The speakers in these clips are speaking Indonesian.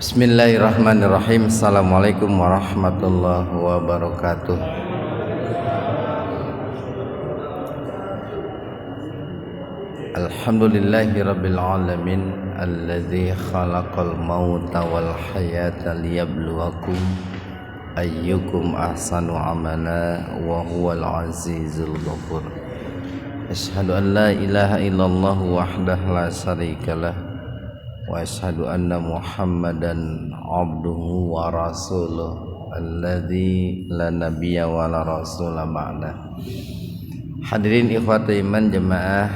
Bismillahirrahmanirrahim. Assalamualaikum warahmatullahi wabarakatuh. Alhamdulillahirabbil alamin alladzi khalaqal mauta wal hayata liyabluwakum ayyukum ahsanu amala wa huwal azizul ghafur. Asyhadu an la ilaha illallah wahdahu la syarikalah wa asyhadu anna Muhammadan abduhu wa rasuluh alladzi la nabiyya wa la rasula ba'da. Hadirin ikhwati iman jemaah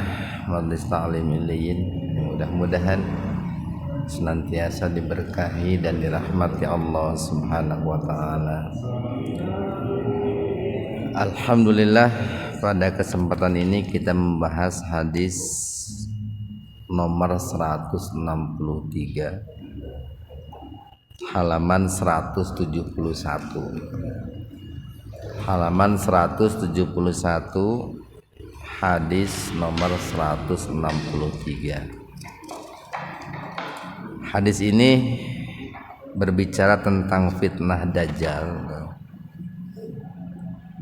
Majelis Ta'lim Illiyin, mudah-mudahan senantiasa diberkahi dan dirahmati Allah Subhanahu wa taala. Alhamdulillah, pada kesempatan ini kita membahas hadis nomor 163 halaman 171 hadis nomor 163. Hadis ini berbicara tentang fitnah Dajjal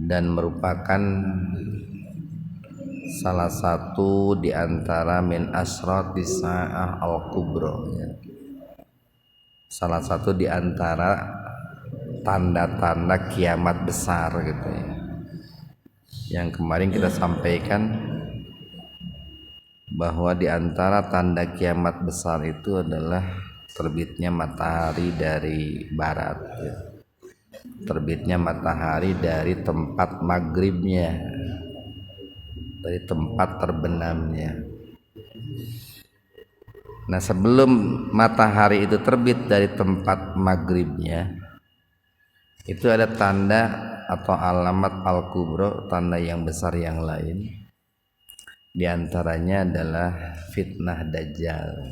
dan merupakan salah satu di antara min asratis sa'ah al-kubra, ya. Salah satu di antara tanda-tanda kiamat besar gitu ya. Yang kemarin kita sampaikan bahwa di antara tanda kiamat besar itu adalah terbitnya matahari dari barat, ya. Terbitnya matahari dari tempat maghribnya, dari tempat terbenamnya. Nah, sebelum matahari itu terbit dari tempat maghribnya, itu ada tanda atau alamat al-kubra, tanda yang besar yang lain. Di antaranya adalah fitnah Dajjal.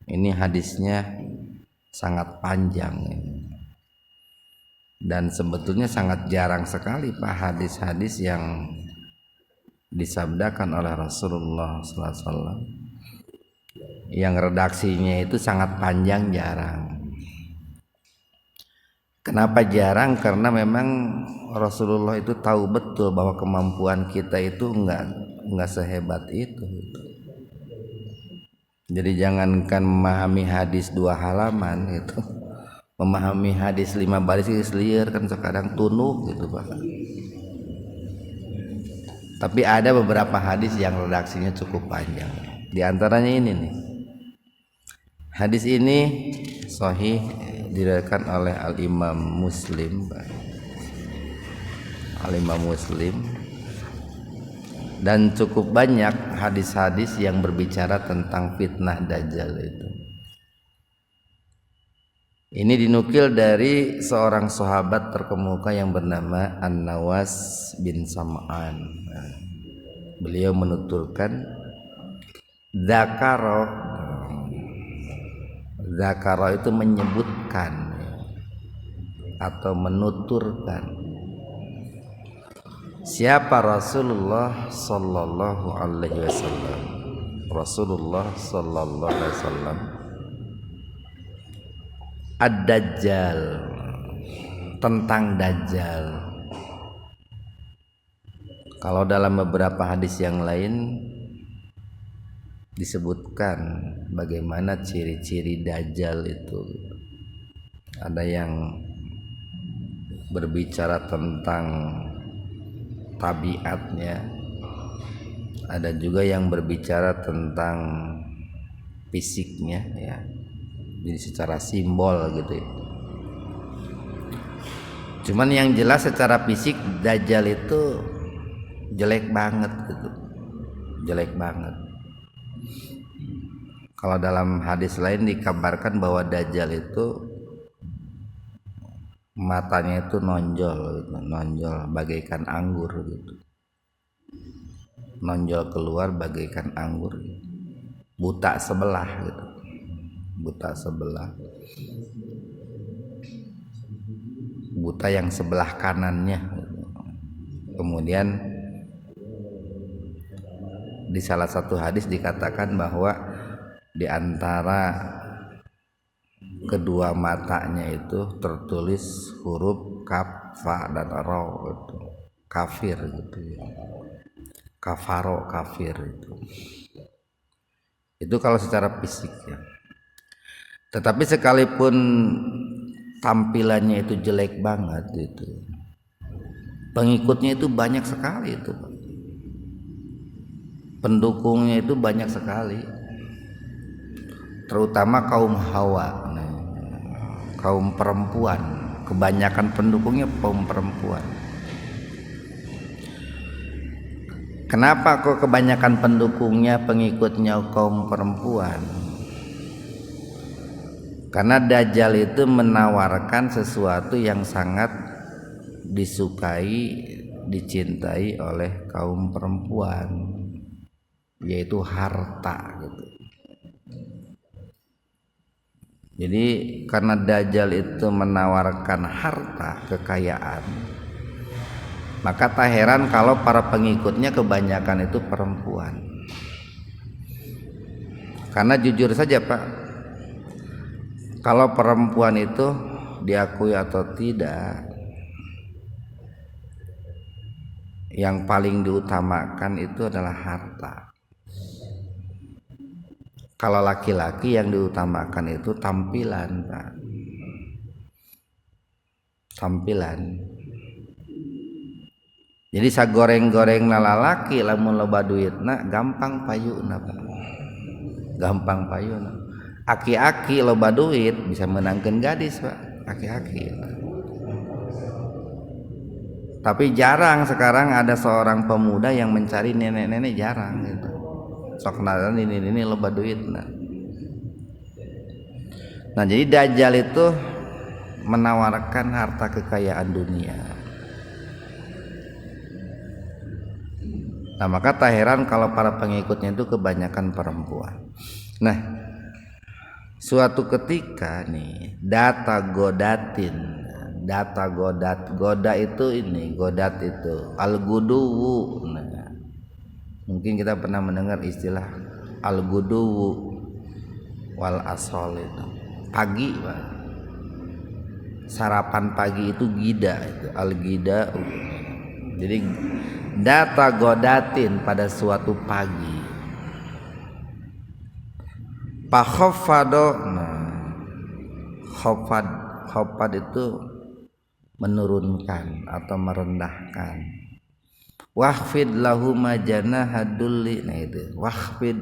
Ini hadisnya sangat panjang dan sebetulnya sangat jarang sekali Pak hadis-hadis yang disabdakan oleh Rasulullah SAW yang redaksinya itu sangat panjang, jarang. Kenapa jarang? Karena memang Rasulullah itu tahu betul bahwa kemampuan kita itu enggak sehebat itu. Jadi jangankan memahami hadis 2 halaman itu, memahami hadis 5 baris liar kan sekadang tunuk gitu Pak. Tapi ada beberapa hadis yang redaksinya cukup panjang. Di antaranya ini nih. Hadis ini sahih diriwayatkan oleh Al-Imam Muslim. Al-Imam Muslim. Dan cukup banyak hadis-hadis yang berbicara tentang fitnah Dajjal itu. Ini dinukil dari seorang sahabat terkemuka yang bernama An-Nawas bin Sam'an. Beliau menuturkan Zakaro itu menyebutkan atau menuturkan siapa Rasulullah sallallahu alaihi wasallam. Rasulullah sallallahu alaihi wasallam Ad-Dajjal, tentang Dajjal. Kalau dalam beberapa hadis yang lain disebutkan bagaimana ciri-ciri Dajjal itu. Ada yang berbicara tentang tabiatnya, ada juga yang berbicara tentang fisiknya, ya. Jadi secara simbol gitu ya. Cuman yang jelas secara fisik Dajjal itu jelek banget gitu. Jelek banget. Kalau dalam hadis lain dikabarkan bahwa Dajjal itu matanya itu nonjol gitu, nonjol bagaikan anggur gitu. Nonjol keluar bagaikan anggur gitu. Buta sebelah gitu. Buta sebelah, buta yang sebelah kanannya. Kemudian di salah satu hadis dikatakan bahwa di antara kedua matanya itu tertulis huruf kaf, fa dan ra itu kafir gitu ya. Kafaro kafir itu kalau secara fisik ya. Tetapi sekalipun tampilannya itu jelek banget itu, pengikutnya itu banyak sekali itu, pendukungnya itu banyak sekali, terutama kaum Hawa, kaum perempuan, kebanyakan pendukungnya kaum perempuan. Kenapa kok kebanyakan pendukungnya, pengikutnya kaum perempuan? Karena Dajjal itu menawarkan sesuatu yang sangat disukai, dicintai oleh kaum perempuan, yaitu harta gitu. Jadi karena Dajjal itu menawarkan harta, kekayaan, maka tak heran kalau para pengikutnya kebanyakan itu perempuan. Karena jujur saja Pak, kalau perempuan itu diakui atau tidak, yang paling diutamakan itu adalah harta. Kalau laki-laki yang diutamakan itu tampilan Pak, tampilan. Jadi sagoreng-goreng lalaki lamun loba duitna gampang payuna Pak. Gampang payuna. Aki-aki loba duit bisa menangkeun gadis Pak, aki-aki. Tapi jarang sekarang ada seorang pemuda yang mencari nenek-nenek, jarang gitu. Sok naran ini loba duitna. Nah, jadi Dajjal itu menawarkan harta kekayaan dunia. Nah, maka tak heran kalau para pengikutnya itu kebanyakan perempuan. Nah, suatu ketika nih data godat, goda itu ini, godat itu al-guduwu. Nah, mungkin kita pernah mendengar istilah al-guduwu wal asol itu pagi Pak. Sarapan pagi itu gida, itu al-gida. Jadi data godatin pada suatu pagi. Pak khofado, nah khofad itu menurunkan atau merendahkan. Wahfid lahuma janahadulli, nah itu wahfid,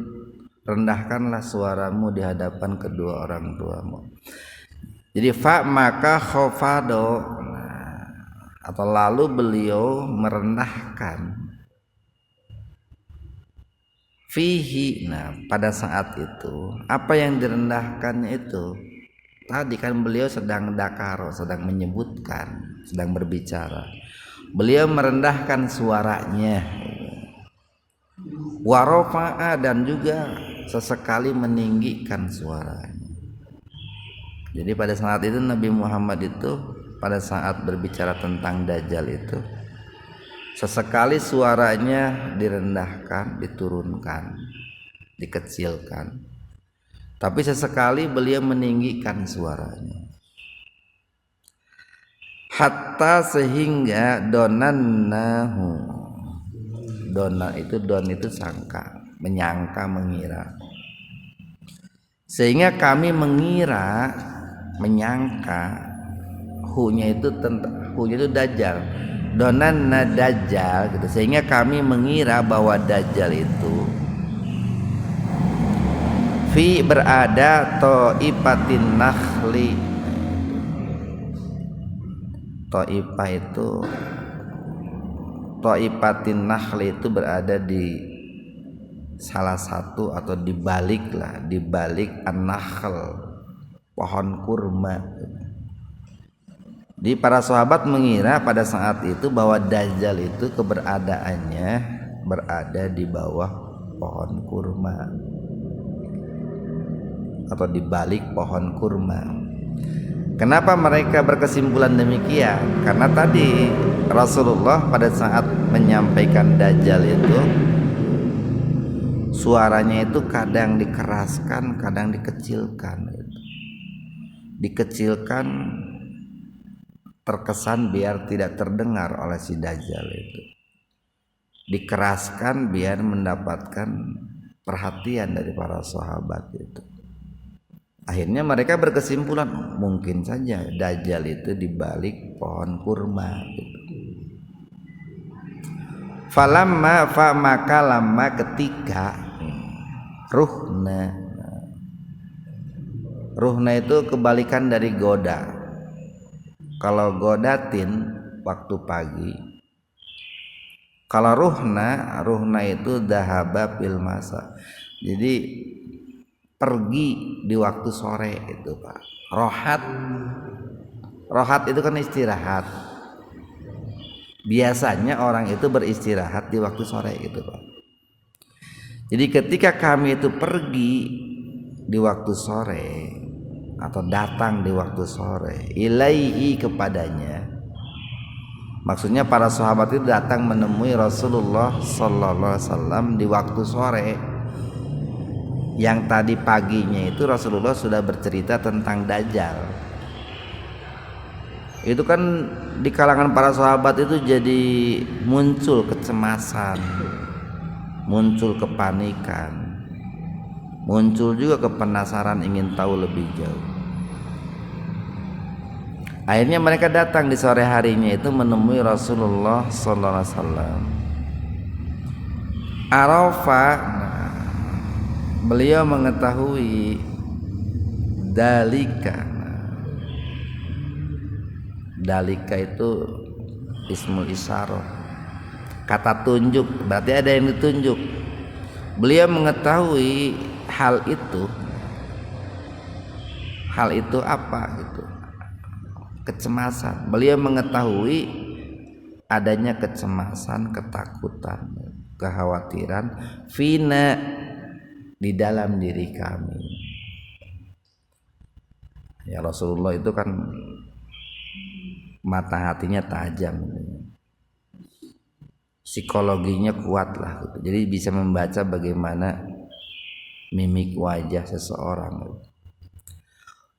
rendahkanlah suaramu di hadapan kedua orang tuamu. Jadi fa maka khofado, atau lalu beliau merendahkan fihi. Nah, pada saat itu apa yang direndahkannya itu tadi kan beliau sedang dakaro, sedang menyebutkan, sedang berbicara. Beliau merendahkan suaranya, warofa'a, dan juga sesekali meninggikan suaranya. Jadi pada saat itu Nabi Muhammad itu pada saat berbicara tentang Dajjal itu sesekali suaranya direndahkan, diturunkan, dikecilkan. Tapi sesekali beliau meninggikan suaranya. Hatta sehingga donannahu. Dona itu, don itu sangka, menyangka, mengira. Sehingga kami mengira, menyangka, hunya itu Dajjal. Donanna Dajjal gitu. Sehingga kami mengira bahwa Dajjal itu fi berada Ta'ifatin Nakhli. Ta'ifah itu, Ta'ifatin Nakhli itu berada di salah satu atau di balik an-nakhl, pohon kurma. Di para sahabat mengira pada saat itu bahwa Dajjal itu keberadaannya berada di bawah pohon kurma atau di balik pohon kurma. Kenapa mereka berkesimpulan demikian? Karena tadi Rasulullah pada saat menyampaikan Dajjal itu suaranya itu kadang dikeraskan, kadang dikecilkan gitu. dikecilkan, terkesan biar tidak terdengar oleh si Dajjal itu, dikeraskan biar mendapatkan perhatian dari para sahabat itu. Akhirnya mereka berkesimpulan mungkin saja Dajjal itu di balik pohon kurma gitu. Falamma fa maka lama ketika ruhna itu kebalikan dari goda. Kalau godatin waktu pagi, kalau ruhna itu dahaba fil masa, jadi pergi di waktu sore itu Pak. Rohat itu kan istirahat. Biasanya orang itu beristirahat di waktu sore gitu Pak. Jadi ketika kami itu pergi di waktu sore atau datang di waktu sore, ilaihi kepadanya, maksudnya para sahabat itu datang menemui Rasulullah sallallahu alaihi wasallam di waktu sore. Yang tadi paginya itu Rasulullah sudah bercerita tentang Dajjal. Itu kan di kalangan para sahabat itu jadi muncul kecemasan, muncul kepanikan, muncul juga kepenasaran ingin tahu lebih jauh. Akhirnya mereka datang di sore harinya itu menemui Rasulullah sallallahu alaihi wasallam. Arafa, beliau mengetahui dalika itu ismul isyarah, kata tunjuk, berarti ada yang ditunjuk. Beliau mengetahui hal itu apa gitu, kecemasan. Beliau mengetahui adanya kecemasan, ketakutan, kekhawatiran fina di dalam diri kami. Ya Rasulullah itu kan mata hatinya tajam, psikologinya kuat lah gitu. Jadi bisa membaca bagaimana mimik wajah seseorang.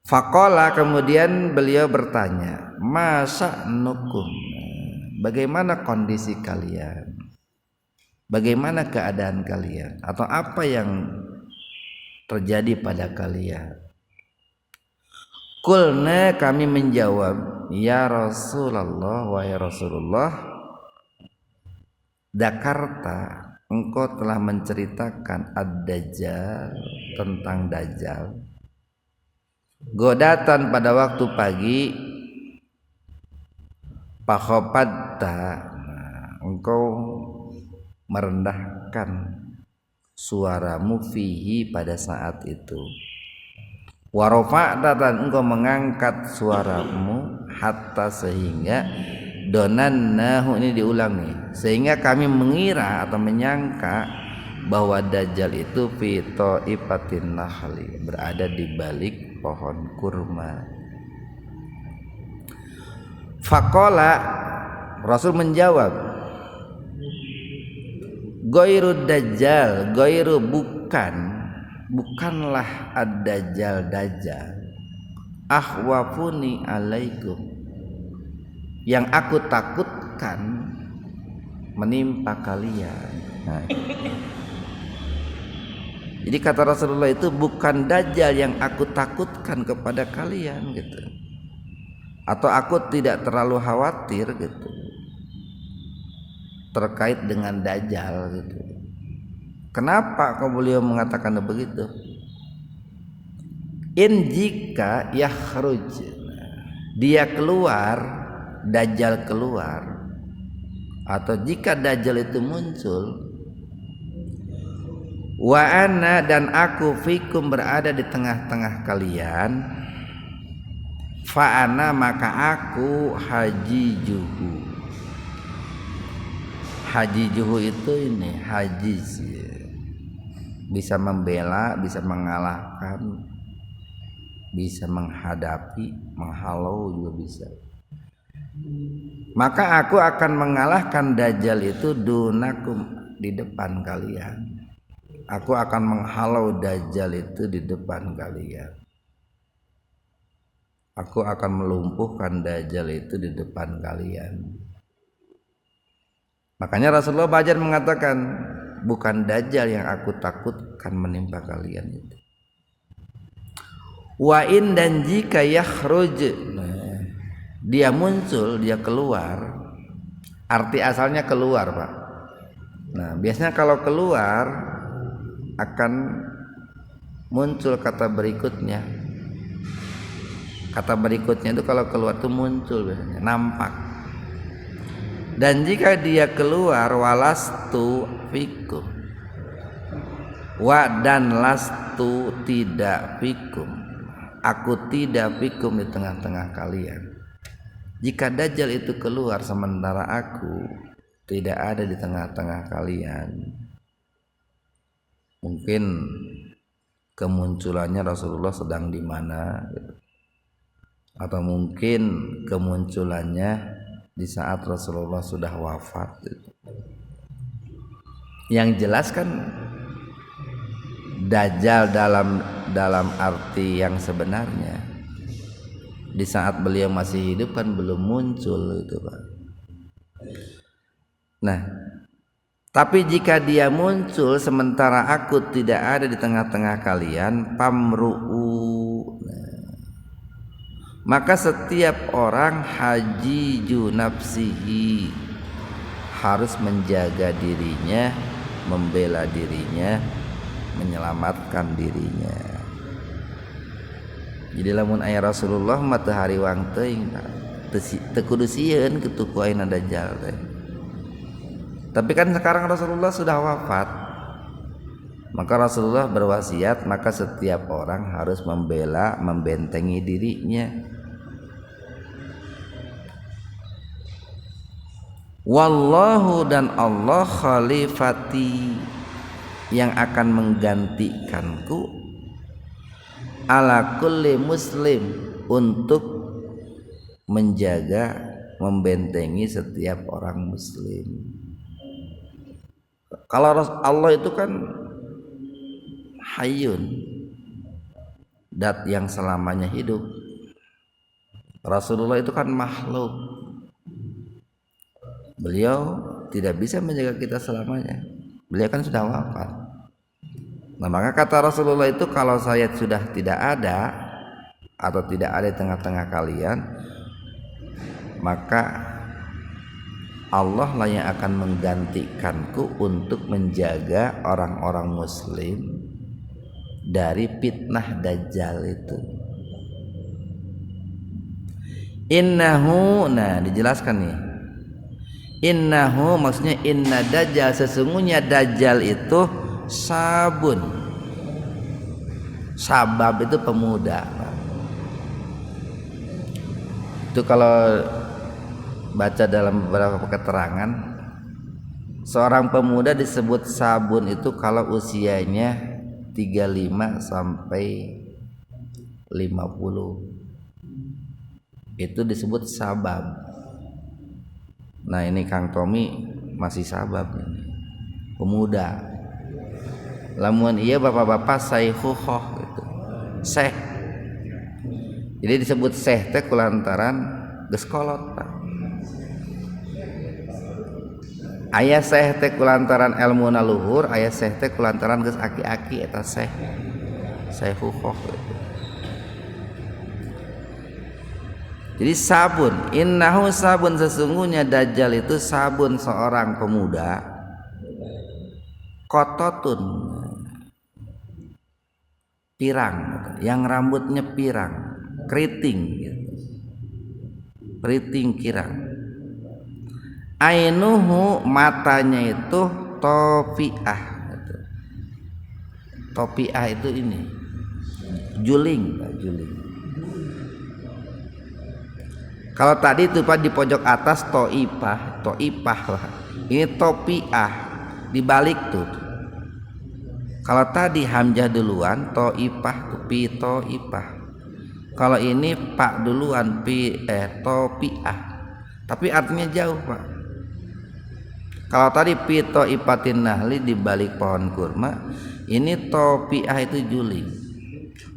Faqala, kemudian beliau bertanya, masa nukum, bagaimana kondisi kalian, bagaimana keadaan kalian, atau apa yang terjadi pada kalian? Kulna, kami menjawab, ya Rasulullah, wahai Rasulullah, Dakarta, engkau telah menceritakan ad-Dajjal, tentang Dajjal, godatan pada waktu pagi, pakhopadta, engkau merendahkan suaramu fihi pada saat itu, warofa'ta, dan engkau mengangkat suaramu, hatta sehingga donannahu, ini diulang nih, sehingga kami mengira atau menyangka bahwa Dajjal itu fi ta'ifatin nahli, berada di balik pohon kurma. Faqala, Rasul menjawab, Ghairu Dajjal, ghairu bukanlah ad-Dajjal, akhwafuni alaikum, yang aku takutkan menimpa kalian. Nah, jadi kata Rasulullah itu bukan Dajjal yang aku takutkan kepada kalian gitu, atau aku tidak terlalu khawatir gitu terkait dengan Dajjal gitu. Kenapa kau beliau mengatakan begitu? In jika yakhruj, dia keluar, Dajjal keluar, atau jika Dajjal itu muncul, wa ana, dan aku fikum, berada di tengah-tengah kalian, fa ana, maka aku hajijuhu itu ini hajiz, bisa membela, bisa mengalahkan, bisa menghadapi, menghalau juga bisa. Maka aku akan mengalahkan Dajjal itu dunakum, di depan kalian. Aku akan menghalau Dajjal itu di depan kalian. Aku akan melumpuhkan Dajjal itu di depan kalian. Makanya Rasulullah Bajar mengatakan, bukan Dajjal yang aku takutkan menimpa kalian itu. Wa in, dan jika yakhruj, dia muncul, dia keluar. Arti asalnya keluar, Pak. Nah, biasanya kalau keluar akan muncul kata berikutnya. Kata berikutnya itu kalau keluar itu muncul biasanya, nampak. Dan jika dia keluar, walastu fikum, wa dan lastu tidak fikum, aku tidak fikum di tengah-tengah kalian. Jika Dajjal itu keluar sementara aku tidak ada di tengah-tengah kalian, mungkin kemunculannya Rasulullah sedang di mana, atau mungkin kemunculannya di saat Rasulullah sudah wafat. Yang jelas kan Dajjal dalam arti yang sebenarnya di saat beliau masih hidup kan belum muncul itu, Pak. Nah, tapi jika dia muncul sementara aku tidak ada di tengah-tengah kalian, pamru'u, maka setiap orang hajiju nafsihi, harus menjaga dirinya, membela dirinya, menyelamatkan dirinya. Jadi lamun aya Rasulullah matahari wang teuing teu kudu sieun kitu ku ayeuna Dajjal teh. Tapi kan sekarang Rasulullah sudah wafat. Maka Rasulullah berwasiat, maka setiap orang harus membela, membentengi dirinya. Wallahu, dan Allah khalifati, yang akan menggantikanku, ala kulli muslim, untuk menjaga, membentengi setiap orang muslim. Kalau Allah itu kan hayyun, dat yang selamanya hidup. Rasulullah itu kan makhluk, beliau tidak bisa menjaga kita selamanya, beliau kan sudah wafat. Nah, maka kata Rasulullah itu, kalau saya sudah tidak ada atau tidak ada di tengah-tengah kalian, maka Allah lah yang akan menggantikanku untuk menjaga orang-orang muslim dari fitnah Dajjal itu. Innahu, nah dijelaskan nih, innahu maksudnya inna Dajjal, sesungguhnya Dajjal itu sabun. Sabab itu pemuda. Itu kalau baca dalam beberapa keterangan, seorang pemuda disebut sabun itu kalau usianya 35 sampai 50. Itu disebut sabab. Nah, ini Kang Tommy masih sabab ini, pemuda. Lamun iya bapak-bapak saykhuhoh gitu, syekh. Jadi disebut syekh teh kulantaran geus kolot, Pak. Aya syekh teh kulantaran ilmuna luhur, aya syekh teh kulantaran geus aki-aki, eta syekh, saykhuhoh gitu. Jadi sabun, innahu sabun, sesungguhnya Dajjal itu sabun, seorang pemuda, kototun, pirang, yang rambutnya pirang, keriting gitu. Keriting kirang. Ainuhu, matanya itu topiah gitu. Topiah itu ini juling, juling. Kalau tadi itu Pak di pojok atas toipah, toipah lah. Ini topiah dibalik tuh. Kalau tadi hamzah duluan, toipah, pi toipah. Kalau ini pak duluan, topiah. Tapi artinya jauh, Pak. Kalau tadi pi toipatin nahli dibalik pohon kurma, ini topiah itu juling.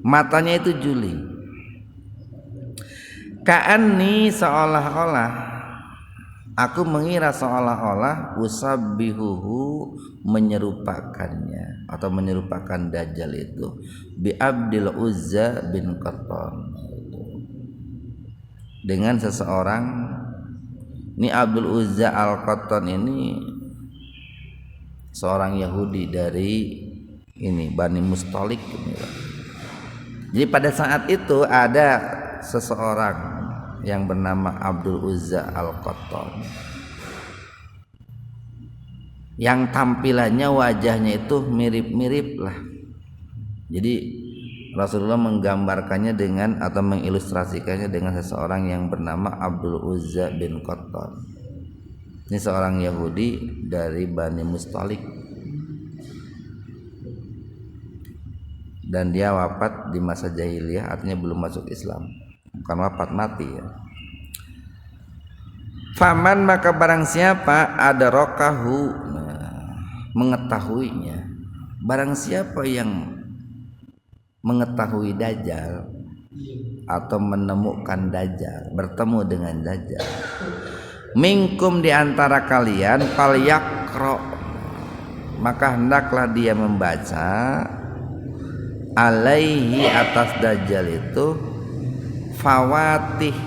Matanya itu juling. Ka'anni seolah-olah aku mengira seolah-olah usabbihuhu menyerupakannya atau menyerupakan Dajjal itu bi Abdul Uzza bin Qattan, dengan seseorang. Ini Abdul Uzza al-Qattan ini seorang Yahudi dari ini Bani Mustalik. Jadi pada saat itu ada seseorang yang bernama Abdul Uzza al-Qattan yang tampilannya wajahnya itu mirip-mirip lah. Jadi Rasulullah menggambarkannya dengan atau mengilustrasikannya dengan seseorang yang bernama Abdul Uzza bin Qattan. Ini seorang Yahudi dari Bani Mustalik dan dia wafat di masa jahiliyah, artinya belum masuk Islam, bukan wafat, mati ya. Faman maka barang siapa ada rokahu, mengetahuinya, barang siapa yang mengetahui Dajjal atau menemukan Dajjal, bertemu dengan Dajjal, minkum di antara kalian, fal yakro, maka hendaklah dia membaca alaihi atas Dajjal itu fawatih,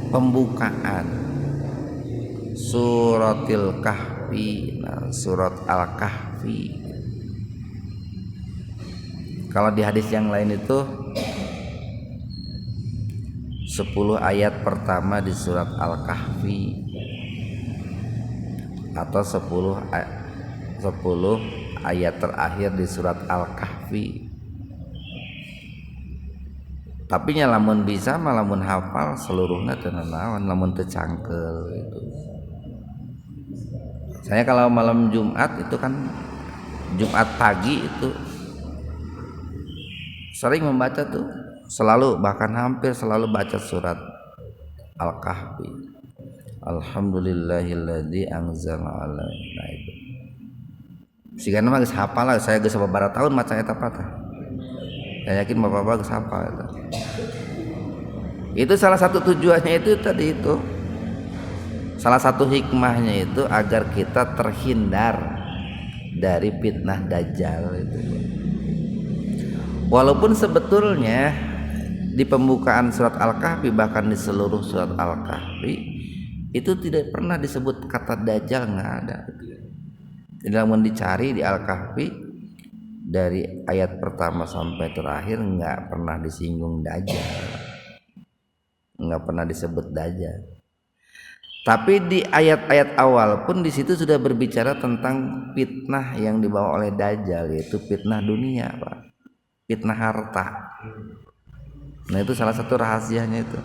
pembukaan suratil kahfi, surat al-kahfi. Kalau di hadis yang lain itu 10 ayat pertama di surat Al-Kahfi atau 10 ayat terakhir di surat Al-Kahfi. Tapi nya lamun bisa lamun hafal seluruhnya teu naon, lamun teu cangkel gitu. Saya kalau malam Jumat itu kan Jumat pagi itu sering membaca tuh, selalu, bahkan hampir selalu baca surat Al-Kahfi. Alhamdulillahilladzi anzala ala itu. Sigana mah geus hafal lah, saya geus sababaraha tahun maca eta patah. Saya yakin Bapak-bapak geus hafal eta. Itu salah satu tujuannya itu tadi itu. Salah satu hikmahnya itu agar kita terhindar dari fitnah Dajjal itu. Walaupun sebetulnya di pembukaan surat Al-Kahfi, bahkan di seluruh surat Al-Kahfi itu tidak pernah disebut kata Dajjal, nggak ada. Namun dicari di Al-Kahfi dari ayat pertama sampai terakhir nggak pernah disinggung Dajjal, nggak pernah disebut Dajjal. Tapi di ayat-ayat awal pun di situ sudah berbicara tentang fitnah yang dibawa oleh Dajjal, yaitu fitnah dunia, Pak. Fitnah harta. Nah itu salah satu rahasianya itu.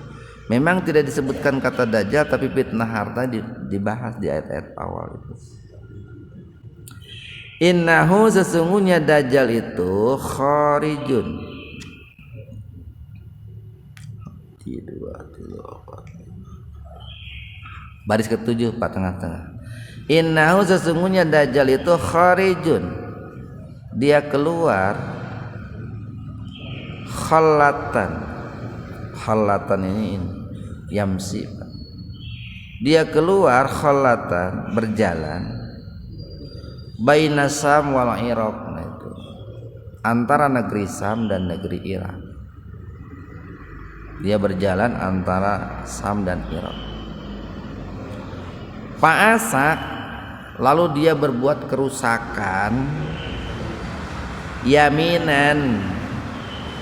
Memang tidak disebutkan kata Dajjal, tapi fitnah harta dibahas di ayat-ayat awal itu. Innahu sesungguhnya Dajjal itu kharijun. Baris ke-7 Pak, tengah-tengah. Innahu sesungguhnya Dajjal itu kharijun. Dia keluar khalatan ini yamsi, dia keluar khalatan, berjalan baina Sam wal Iraq, nah itu antara negeri Sam dan negeri Irak. Dia berjalan antara Sam dan Irak. Fa'asa, lalu dia berbuat kerusakan yaminan,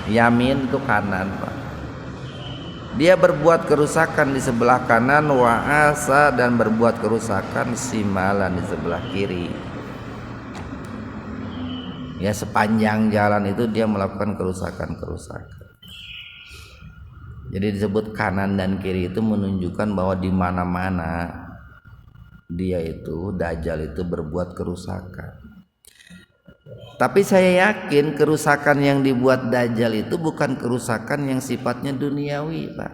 yamin itu kanan, Pak. Dia berbuat kerusakan di sebelah kanan, wa'asa, dan berbuat kerusakan simalan di sebelah kiri. Ya, sepanjang jalan itu dia melakukan kerusakan-kerusakan. Jadi disebut kanan dan kiri itu menunjukkan bahwa di mana-mana dia itu, Dajjal itu berbuat kerusakan. Tapi saya yakin kerusakan yang dibuat Dajjal itu bukan kerusakan yang sifatnya duniawi, Pak.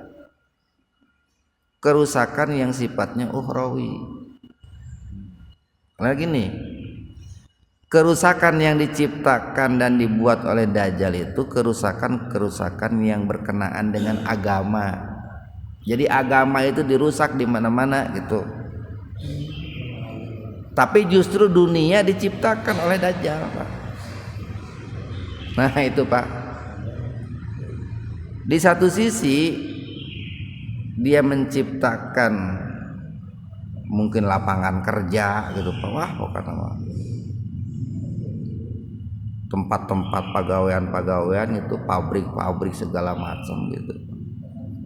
Kerusakan yang sifatnya ukhrawi. Karena gini, kerusakan yang diciptakan dan dibuat oleh Dajjal itu kerusakan yang berkenaan dengan agama. Jadi agama itu dirusak di mana-mana gitu. Tapi justru dunia diciptakan oleh Dajjal, Pak. Nah itu, Pak. Di satu sisi dia menciptakan mungkin lapangan kerja gitu, Pak. Wah, pokoknya tempat-tempat pegawaian itu pabrik-pabrik segala macam gitu.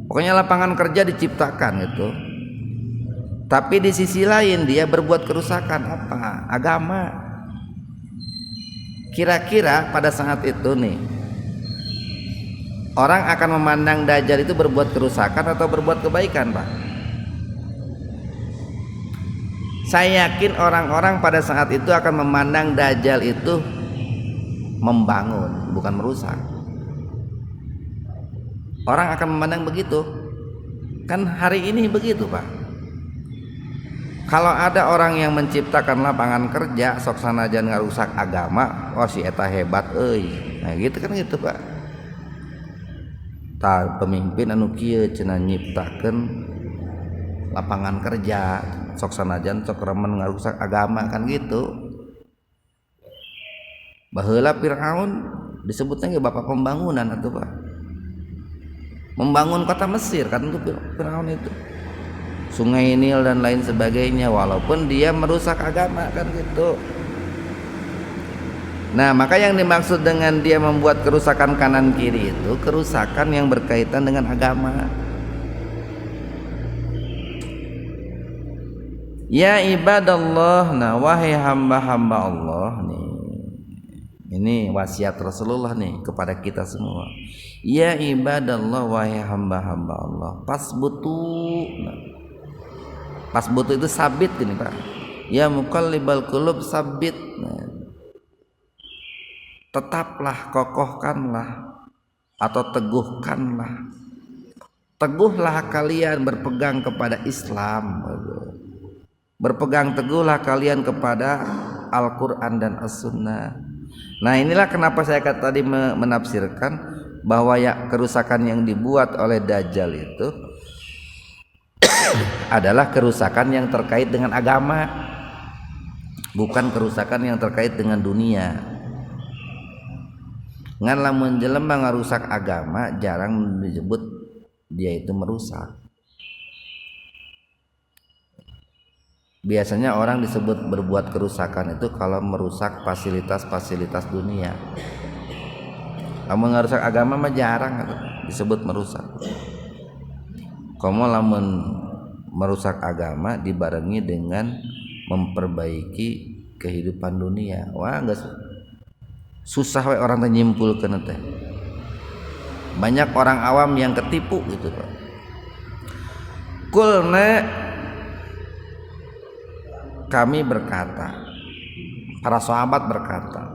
Pokoknya lapangan kerja diciptakan gitu. Tapi di sisi lain dia berbuat kerusakan apa? Agama. Kira-kira pada saat itu nih orang akan memandang Dajjal itu berbuat kerusakan atau berbuat kebaikan, Pak? Saya yakin orang-orang pada saat itu akan memandang Dajjal itu membangun, bukan merusak. Orang akan memandang begitu. Kan hari ini begitu, Pak. Kalau ada orang yang menciptakan lapangan kerja sok sanajan ngarusak agama, oh si eta hebat euy. Nah gitu kan gitu, Pak. Tah pemimpin anu kieu cenah nyiptakeun lapangan kerja sok sanajan sok remen ngarusak agama kan gitu. Baheula Firaun disebutnya bapak pembangunan atuh, Pak. Membangun kota Mesir kan itu Firaun itu. Sungai Nil dan lain sebagainya, walaupun dia merusak agama kan gitu. Nah, maka yang dimaksud dengan dia membuat kerusakan kanan kiri itu kerusakan yang berkaitan dengan agama. Ya ibadallah, nah wahai hamba-hamba Allah nih. Ini wasiat Rasulullah nih kepada kita semua. Ya ibadallah, wahai hamba-hamba Allah, pasbutu. Nah, pasbutu itu sabit ini, Pak. Ya muqallibal qulub sabit. Nah, tetaplah, kokohkanlah atau teguhlah kalian berpegang kepada Islam. Berpegang teguhlah kalian kepada Al-Quran dan As-Sunnah. Nah inilah kenapa saya tadi menafsirkan bahwa ya kerusakan yang dibuat oleh Dajjal itu adalah kerusakan yang terkait dengan agama, bukan kerusakan yang terkait dengan dunia. Ngan lamun jelema ngarusak agama jarang disebut dia itu merusak. Biasanya orang disebut berbuat kerusakan itu kalau merusak fasilitas-fasilitas dunia. Lamun ngarusak agama mah jarang disebut merusak. Komo lamun merusak agama dibarengi dengan memperbaiki kehidupan dunia. Wah, geus susah we orang teh nyimpulkeun teh. Banyak orang awam yang ketipu gitu, Pak. Kulna kami berkata, para sahabat berkata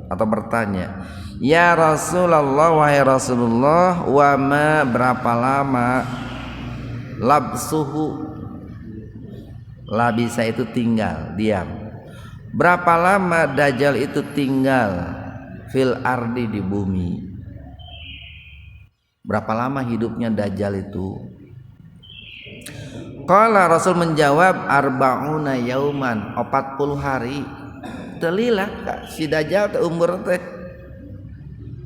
atau bertanya, ya Rasulullah, wahai Rasulullah, wa ma berapa lama labsuhu, labisa itu tinggal, diam. Berapa lama Dajjal itu tinggal fil ardi, di bumi? Berapa lama hidupnya Dajjal itu? Qala, Rasul menjawab, arba'una yauman, 40 hari. Telilah si Dajjal teh umur teh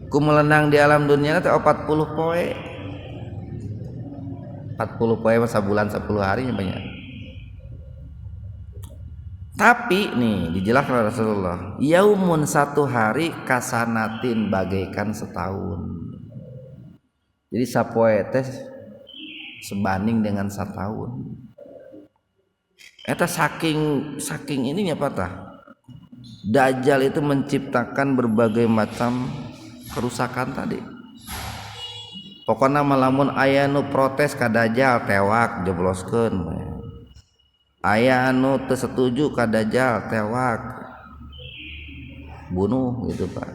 kumelenang di alam dunia teh 40 poe. 40 poe masa bulan 10 hari banyak. Tapi nih dijelaskan Rasulullah, yaumun, satu hari kasanatin, bagaikan setahun. Jadi sapoe teh sebanding dengan setahun. Eta saking ininya patah. Dajjal itu menciptakan berbagai macam kerusakan tadi. Pokoknya malamun aya nu protes ka Dajjal tewak jebloskeun. Aya anu teu setuju ka Dajjal tewak bunuh gitu, Pak.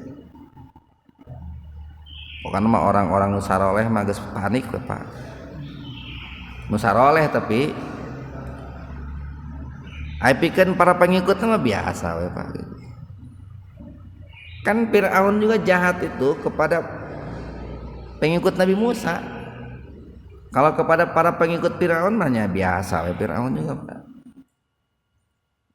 Pokoknya mah orang-orang nu saroleh mah geus panik, Pak. Musaroleh tapi ai pikeun para pengikutna mah biasa we, Pak. Kan Fir'aun juga jahat itu kepada pengikut Nabi Musa. Kalau kepada para pengikut Fir'aun mah biasa, Fir'aun juga Pak.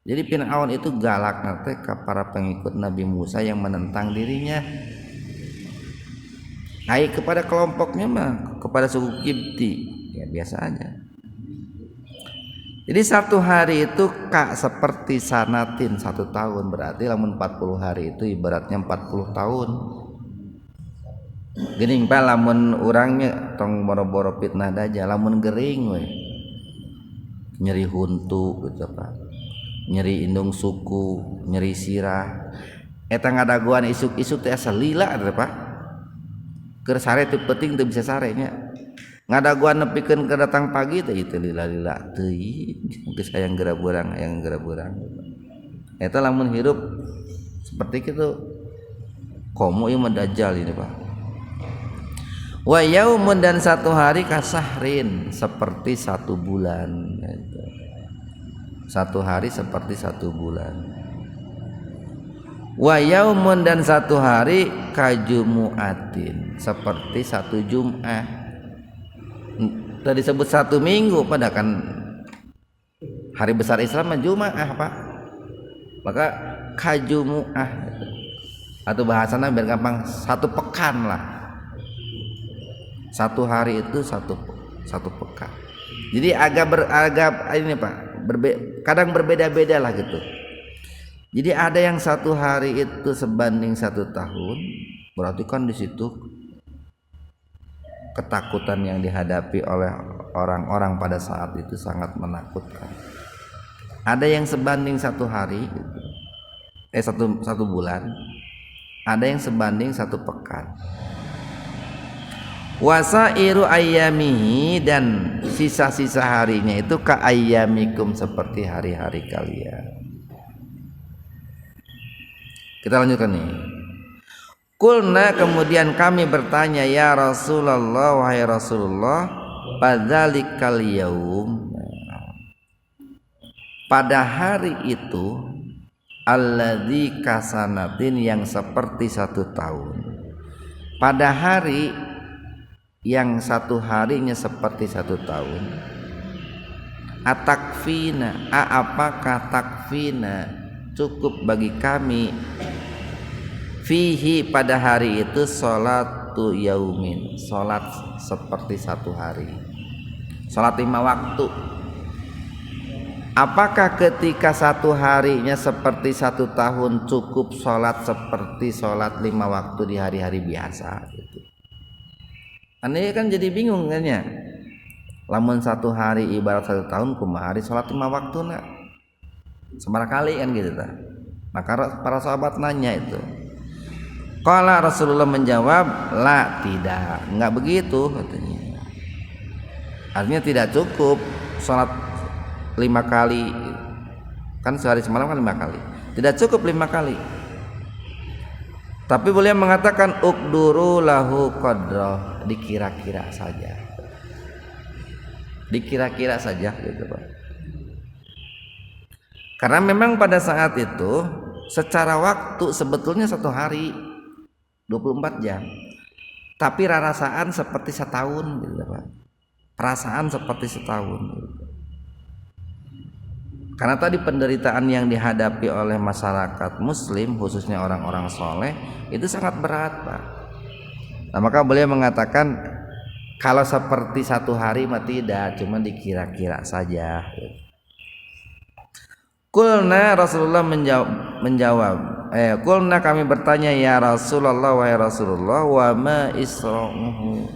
Jadi Fir'aun itu galak nanti ke para pengikut Nabi Musa yang menentang dirinya. Kepada kelompoknya mah, kepada suku Kipti ya biasa aja. Jadi satu hari itu seperti sanatin 1 tahun, berarti lamun 40 hari itu ibaratnya 40 tahun. Geuning Pak lamun urangnya tong boro-boro fitnah daja, lamun gering we. Nyeri huntu gitu Pak. Nyeri indung suku, nyeri sirah. Eta ngadaguan isuk-isuk teh asa lila teh Pak. Keur sare teu penting teu bisa sarenya. Ngadaguan nepikeun ke datang pagi teh itu lila-lila teuing geus hayang geura beurang eta lamun hirup seperti itu komo ieu dajjal ini Pak. Wa yaumun dan satu hari kasahrin seperti 1 bulan gitu. 1 hari seperti 1 bulan. Wa yaumun dan 1 hari kajumuatin seperti 1 Jumat. Tadi disebut 1 minggu pada kan hari besar Islam Jumaah Pak. Maka kajumuah atau bahasanya biar gampang 1 pekan lah. 1 hari itu satu pekan. Jadi agak ini Pak, kadang berbeda-beda lah gitu. Jadi ada yang 1 hari itu sebanding 1 tahun, berarti kan di situ ketakutan yang dihadapi oleh orang-orang pada saat itu sangat menakutkan. Ada yang sebanding 1 hari, satu bulan. Ada yang sebanding 1 pekan. Wasairu ayyamihi dan sisa-sisa harinya itu ka ayyamikum seperti hari-hari kalian. Kita lanjutkan nih. Kulna kemudian kami bertanya ya Rasulullah wahai Rasulullah padzalikal yaum pada hari itu alladzi kasanatin yang seperti 1 tahun. Pada hari yang 1 harinya seperti 1 tahun. Atakfina apakah takfina cukup bagi kami fihi pada hari itu sholatu yaumin, sholat seperti 1 hari, sholat 5 waktu. Apakah ketika 1 harinya seperti 1 tahun cukup sholat seperti sholat 5 waktu di hari-hari biasa gitu. Ini kan jadi bingung kan ya, lamun 1 hari ibarat 1 tahun kumaha hari sholat 5 waktu nak seberapa kali kan gitu ta. Maka para sahabat nanya itu. Qala Rasulullah menjawab, la tidak, enggak begitu katanya. Artinya tidak cukup salat 5 kali. Kan sehari semalam kan 5 kali. Tidak cukup 5 kali. Tapi beliau mengatakan uqduru lahu qadra, dikira-kira saja. Dikira-kira saja gitu, Pak. Karena memang pada saat itu secara waktu sebetulnya 1 hari 24 jam, tapi rasaan seperti 1 tahun gitu Pak. Perasaan seperti 1 tahun gitu. Karena tadi penderitaan yang dihadapi oleh masyarakat muslim khususnya orang-orang soleh itu sangat berat Pak. Nah, maka beliau mengatakan kalau seperti 1 hari mah tidak, cuma dikira-kira saja gitu. Kulna Rasulullah menjawab kulna kami bertanya ya Rasulullah wahai Rasulullah wa ma isra'uhu.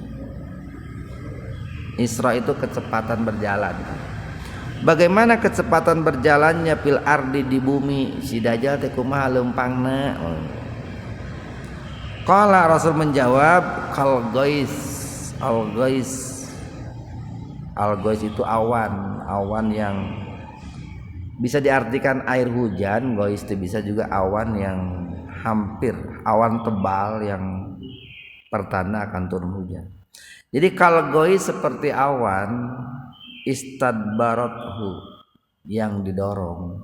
Isra itu kecepatan berjalan. Bagaimana kecepatan berjalannya fil ardi di bumi si dajjal teh kumaha leumpangna. Qala Rasul menjawab kal gais al gais itu awan yang bisa diartikan air hujan, gois itu bisa juga awan yang hampir awan tebal yang pertanda akan turun hujan. Jadi kalau gois seperti awan istadbarathu yang didorong.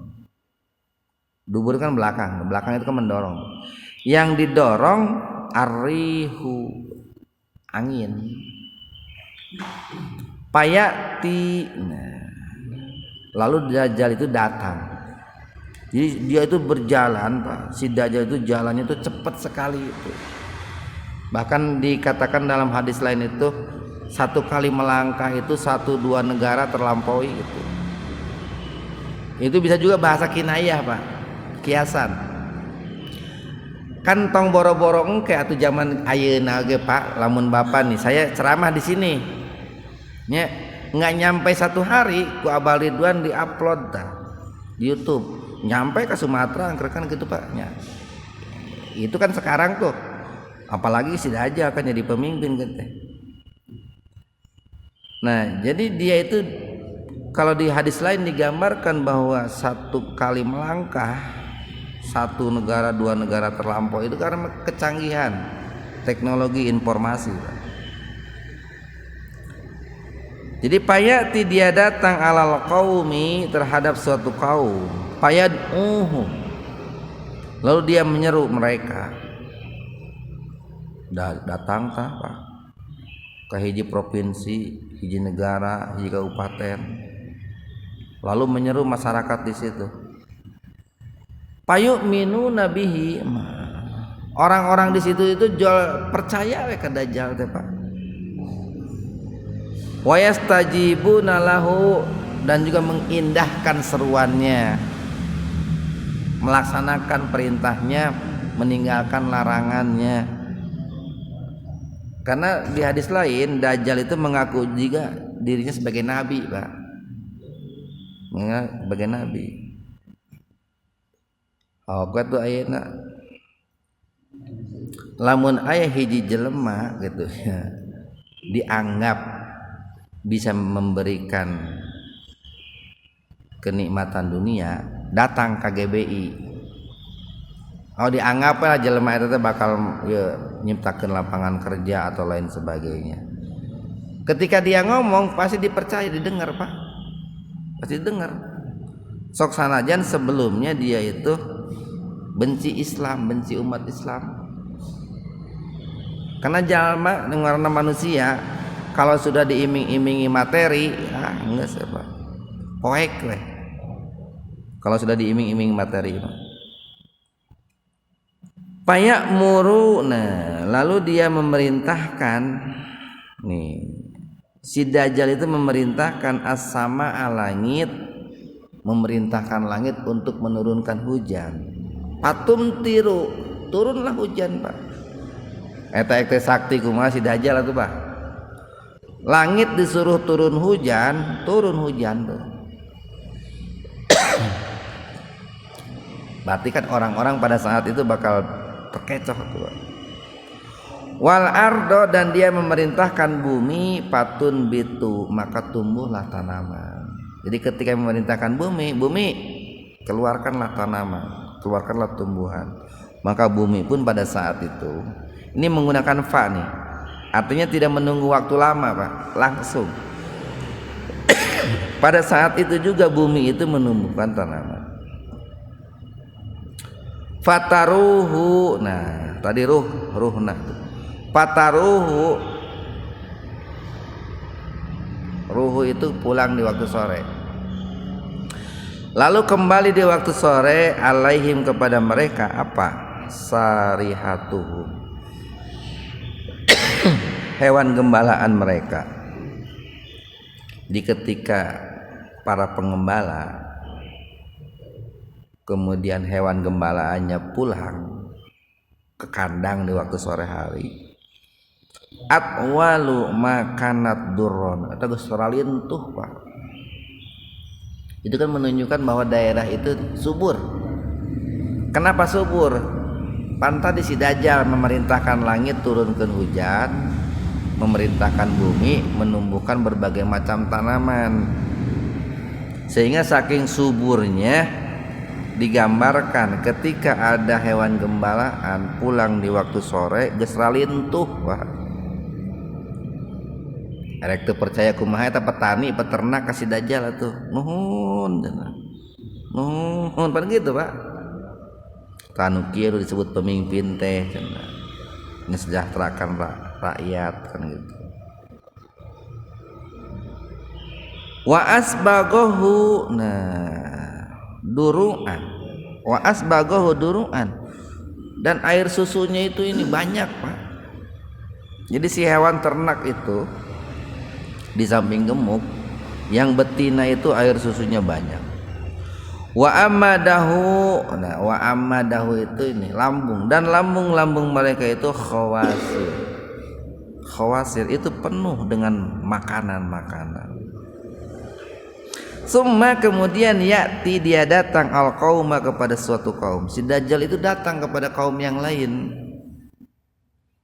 Dubur kan belakang itu kan mendorong. yang didorong arrihu angin. Payati, lalu Dajjal itu datang. Jadi dia itu berjalan, Pak. Si Dajjal itu jalannya itu cepat sekali itu. Bahkan dikatakan dalam hadis lain itu satu kali melangkah itu 1-2 negara terlampaui gitu. Itu bisa juga bahasa kinayah, Pak. Kiasan. Kan tong boro-boro engke atuh zaman ayeuna ge, Pak. Lamun Bapak nih, saya ceramah di sini. Nya nggak nyampe 1 hari ku Abah Ridwan di-upload di YouTube. Nyampe ke Sumatera angkerkan gitu, Pak. Ya. Itu kan sekarang tuh. Apalagi si Dajjal kan jadi pemimpin gitu. Nah, jadi dia itu kalau di hadis lain digambarkan bahwa 1 kali melangkah 1 negara 2 negara terlampau itu karena kecanggihan teknologi informasi. Jadi payati dia datang alal qaumi terhadap suatu kaum, payad'uhum. Lalu dia menyeru mereka. Datang tah, Pak, ke hiji provinsi, hiji negara, hiji kabupaten. Lalu menyeru masyarakat di situ. Payu'minu nabihi. Orang-orang di situ itu jual percaya we ka Dajjal teh, Pak. Wa yastajibuna lahu, dan juga mengindahkan seruannya, melaksanakan perintahnya, meninggalkan larangannya. Karena di hadis lain Dajjal itu mengaku juga dirinya sebagai nabi, Pak. Sebagai nabi. Oh, gua tuh ayeuna lamun aya hiji jelema gitu ya, dianggap bisa memberikan kenikmatan dunia, datang KGBI. Oh, dianggap lah jelema itu bakal ya, nyiptakeun lapangan kerja atau lain sebagainya. Ketika dia ngomong pasti dipercaya, didengar, Pak. Pasti didengar. Sok sanajan sebelumnya dia itu benci Islam, benci umat Islam. Karena jalma ngaranna manusia kalau sudah diiming-imingi materi, enggak siapa. Poek weh. Kalau sudah diiming-imingi materi. Payak muru, nah, lalu dia memerintahkan nih. Si Dajjal itu memerintahkan as-sama langit, memerintahkan langit untuk menurunkan hujan. Patum tiru, turunlah hujan, Pak. Eta sakti kumaha si Dajjal atuh, Pak. Langit disuruh turun hujan tuh. Berarti kan orang-orang pada saat itu bakal terkecoh tuh. Wal ardo, dan dia memerintahkan bumi, patun bitu, maka tumbuhlah tanaman. Jadi ketika memerintahkan bumi keluarkanlah tanaman, keluarkanlah tumbuhan. Maka bumi pun pada saat itu, ini menggunakan fa nih. Artinya tidak menunggu waktu lama, Pak, langsung. Pada saat itu juga bumi itu menumbuhkan tanaman. Fataruhu, nah tadi ruhna. Fataruhu, ruhu itu pulang di waktu sore. Lalu kembali di waktu sore, alaihim kepada mereka apa? Sarihatuhu, hewan gembalaan mereka. Di ketika para pengembala kemudian hewan gembalaannya pulang ke kandang di waktu sore hari, atwalu makanat durron, atau gesoralin tuh, Pak. Itu kan menunjukkan bahwa daerah itu subur. Kenapa subur? Pantas si Dajjal memerintahkan langit turunkan hujan, memerintahkan bumi menumbuhkan berbagai macam tanaman, sehingga saking suburnya digambarkan ketika ada hewan gembalaan pulang di waktu sore geus ralintuh, Pak. Arek teu percaya kumaha eta petani peternak kasih Dajjal atuh nuhun pan gitu, Pak. tanu kieu disebut pemimpin teh cenah ngesejahterakan rakyat kan gitu. Wa asbaghahu duruan, wa asbaghahu duruan, dan air susunya itu ini banyak Pak. Jadi si hewan ternak itu di samping gemuk, yang betina itu air susunya banyak. Wa amadahu, wa amadahu itu ini lambung, dan lambung mereka itu khawasir. Khawasir itu penuh dengan makanan. Summa kemudian ya'ti dia datang al-qauma kepada suatu kaum. Si Dajjal itu datang kepada kaum yang lain.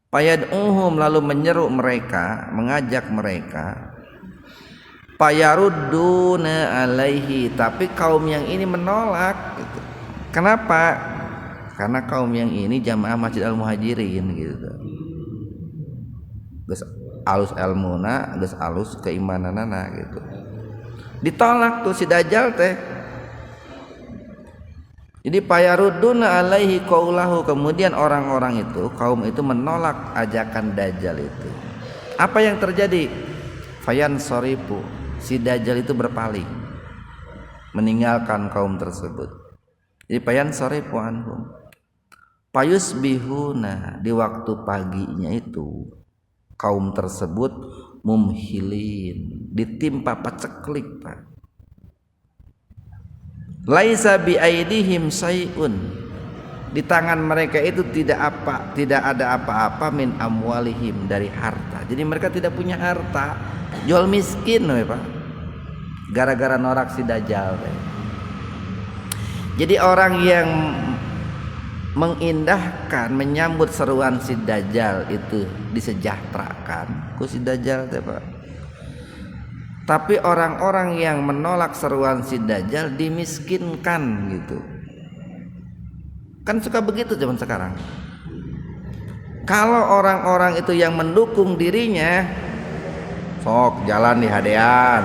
Payad'uhum lalu menyeru mereka, mengajak mereka. Payarudduna alaihi, tapi kaum yang ini menolak gitu. Kenapa? Karena kaum yang ini jamaah Masjid Al-Muhajirin gitu. Geus alus ilmuna, geus alus keimananana gitu. Ditolak tuh si Dajjal teh. Jadi payarudduna alaihi qaulahu, kemudian orang-orang itu, kaum itu menolak ajakan Dajjal itu. Apa yang terjadi? Fayan sorifu, si Dajjal itu berpaling, meninggalkan kaum tersebut. Jadi fayan sorifu anhum. Payusbihuna, di waktu paginya itu kaum tersebut mumhilin, ditimpa paceklik Pak. Laisa bi aidihim sayun, di tangan mereka itu tidak ada apa-apa min amwalihim, dari harta. Jadi mereka tidak punya harta, jual miskin Pak, gara-gara norak si Dajjal. Jadi orang yang mengindahkan menyambut seruan si Dajjal itu disejahterakan ku si Dajjal teh Pak. Tapi orang-orang yang menolak seruan si Dajjal dimiskinkan gitu. Kan suka begitu zaman sekarang. Kalau orang-orang itu yang mendukung dirinya, sok jalan di hadean,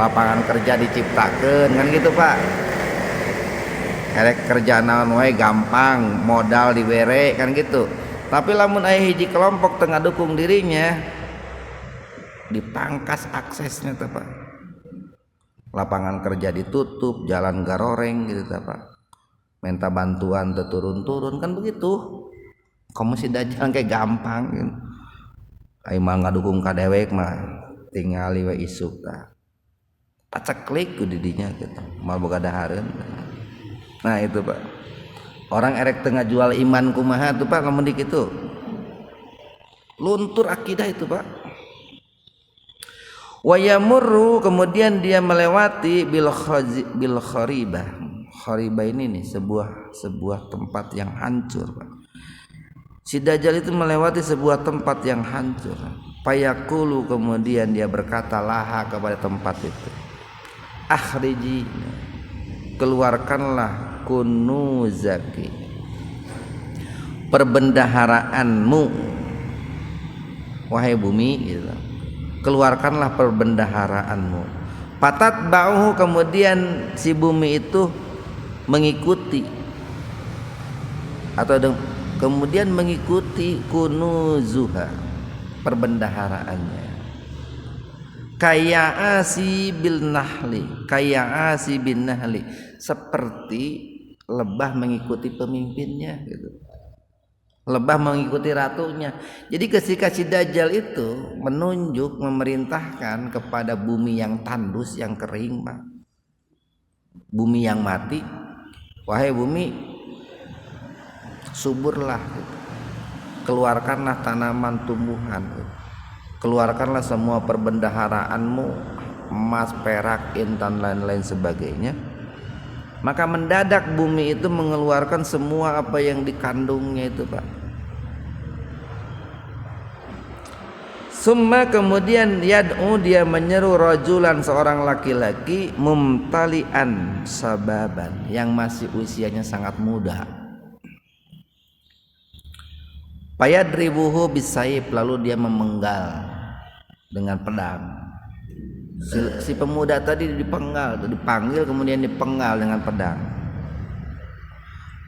lapangan kerja diciptakan kan gitu Pak. Erek kerja naon wae gampang, modal dibere kan gitu. Tapi lamun aya hiji kelompok tengah dukung dirinya, dipangkas aksesnya tuh Pak. Lapangan kerja ditutup, jalan garoreng gitu tuh Pak. Minta bantuan turun-turun kan begitu. Kamu si Dajjal kayak gampang gitu. Ai mah ngadukung ka dewek mah tingali we isuk tah. Paceklik ku didinya gitu. Mal boga dahareun. Nah itu Pak, orang erek tengah jual iman kumaha tuh Pak, lamun dikitu luntur akidah itu Pak. Wa yamurru, kemudian dia melewati bil kharibah. Kharibah ini nih sebuah tempat yang hancur Pak. Si Dajjal itu melewati sebuah tempat yang hancur. Payakulu, kemudian dia berkata laha kepada tempat itu, akhriji, keluarkanlah kunuzaki, perbendaharaanmu wahai bumi gitu. Keluarkanlah perbendaharaanmu. Patat bauhu, kemudian si bumi itu mengikuti atau kemudian mengikuti kunuzuha, perbendaharaannya. Kaya'asi bin nahli, seperti lebah mengikuti pemimpinnya gitu. Lebah mengikuti ratunya. Jadi ketika si Dajjal itu menunjuk, memerintahkan kepada bumi yang tandus, yang kering Pak, bumi yang mati, wahai bumi suburlah gitu. Keluarkanlah tanaman tumbuhan gitu. Keluarkanlah semua perbendaharaanmu, emas, perak, intan, lain-lain sebagainya. Maka mendadak bumi itu mengeluarkan semua apa yang dikandungnya itu Pak. Summa, kemudian yad'u, dia menyeru rajulan, seorang laki-laki, mumtalian sababan, yang masih usianya sangat muda. Payadribuhu bisaib, lalu dia memenggal dengan pedang. Si pemuda tadi dipanggil kemudian dipenggal dengan pedang.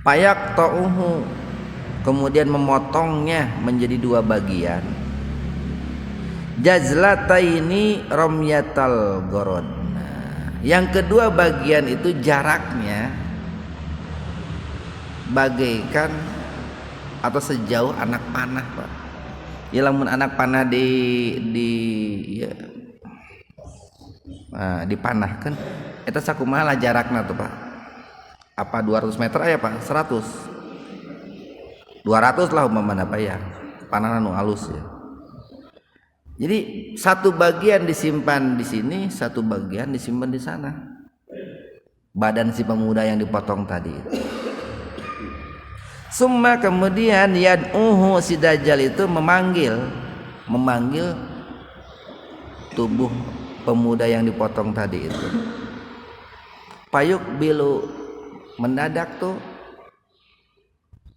Payak ta'uhu, kemudian memotongnya menjadi dua bagian. Jazlataini ramyatal gorod. Nah, yang kedua bagian itu jaraknya bagaikan atau sejauh anak panah, Pak. Ya lamun anak panah ya, nah, dipanahkan eta sakumaha lah jarakna tuh, Pak. Apa 200 meter aya, Pak? 100. 200 lah umpamana, Pak ya. Panahna nu halus ya. Jadi satu bagian disimpan di sini, satu bagian disimpan di sana. Badan si pemuda yang dipotong tadi. Summa kemudian yad'uhu, si Dajjal itu memanggil tubuh pemuda yang dipotong tadi itu. Payuk bilu, mendadak tuh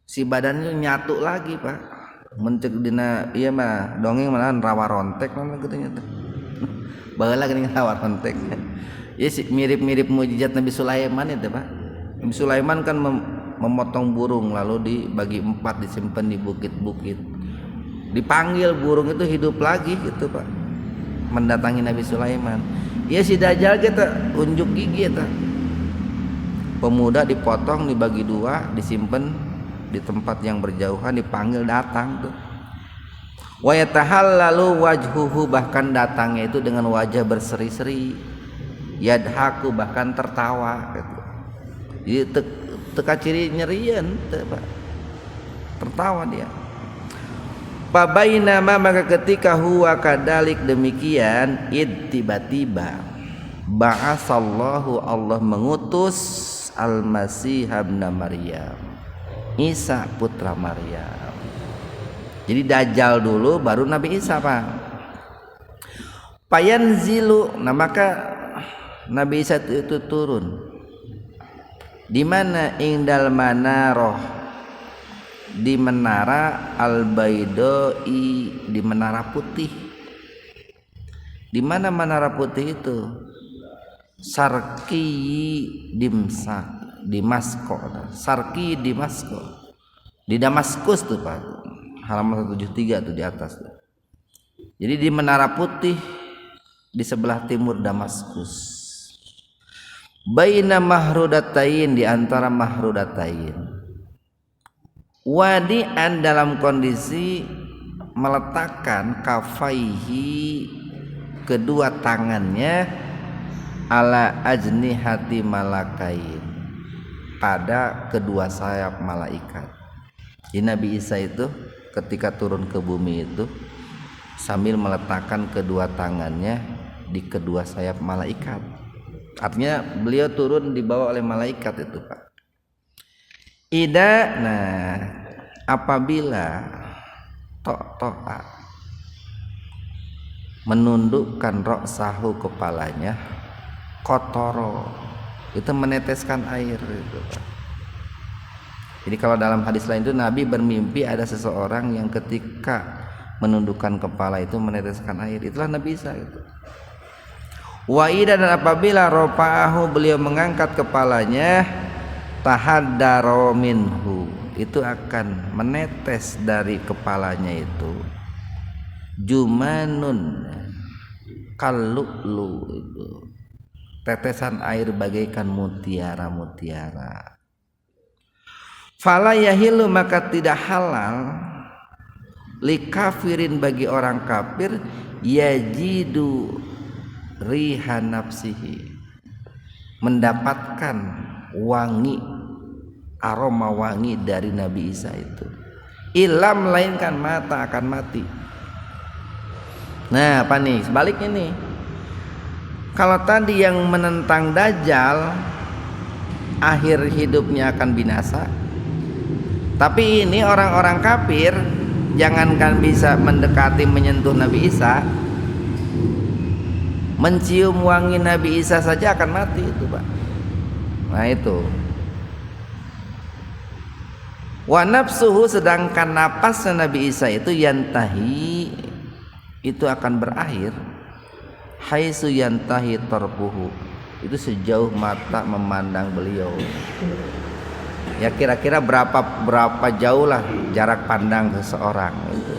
si badannya nyatu lagi, Pak. Mencek dina iya mah dongeng malahan rawa rontek mah gitunya teh. Baheula geuning rawa rontek. Ya mirip-mirip mukjizat Nabi Sulaiman itu, Pak. Nabi Sulaiman kan memotong burung lalu dibagi 4 disimpan di bukit-bukit. Dipanggil burung itu hidup lagi gitu, Pak. Mendatangi Nabi Sulaiman. Ya si Dajjal kita unjuk gigi eta. Pemuda dipotong dibagi 2, disimpan di tempat yang berjauhan, dipanggil datang tuh. Wa yatahallalu wajhuhu, bahkan datangnya itu dengan wajah berseri-seri. Yadhaku, bahkan tertawa gitu. Jadi teka ciri nyerian teh, Pak. Tertawa dia. Pabainama, maka ketika huwa kadalik demikian, tiba-tiba ba'asallahu, Allah mengutus al-Masih ibn Maryam, Isa putra Maryam. Jadi Dajjal dulu baru Nabi Isa, Pak. Payanzilu, nah maka Nabi Isa itu turun. Di mana? Indal manaroh, di menara al-baidoi, di menara putih. Di mana menara putih itu? Sarki dimsak, Dimasko, Sarki Dimasko, di Damaskus tuh, Pak. Halaman 173 tuh di atas tuh. Jadi di menara putih di sebelah timur Damaskus. Baina mahrudatain, di antara mahrudatain. Wadi'an, dalam kondisi meletakkan kafaihi, kedua tangannya, ala ajnihati malakain, pada kedua sayap malaikat. Jadi Nabi Isa itu ketika turun ke bumi itu sambil meletakkan kedua tangannya di kedua sayap malaikat. Artinya beliau turun dibawa oleh malaikat itu, Pak. Nah apabila to'a menundukkan roksahu, kepalanya, kotoro, itu meneteskan air itu, Pak. Jadi kalau dalam hadis lain itu Nabi bermimpi ada seseorang yang ketika menundukkan kepala itu meneteskan air. Itulah Nabi Isa itu. Wa ida, dan apabila rofa'ahu, beliau mengangkat kepalanya, tahaddaro minhu, itu akan menetes dari kepalanya itu jumanun kallu'lu, itu tetesan air bagaikan mutiara-mutiara. Fala yahilu, maka tidak halal, likafirin, bagi orang kafir, yajidu riha nafsihi, mendapatkan wangi, aroma wangi dari Nabi Isa itu, ilam, melainkan mata akan mati. Nah apa nih sebaliknya nih, kalau tadi yang menentang Dajjal akhir hidupnya akan binasa, tapi ini orang-orang kafir jangankan bisa mendekati menyentuh Nabi Isa, mencium wangi Nabi Isa saja akan mati itu, Pak. Nah itu. Wa nafsuhu, sedangkan napasnya Nabi Isa itu yantahi, itu akan berakhir, haitsu yantahi tarfuhu, itu sejauh mata memandang beliau. Ya kira-kira berapa jauh lah jarak pandang seseorang gitu.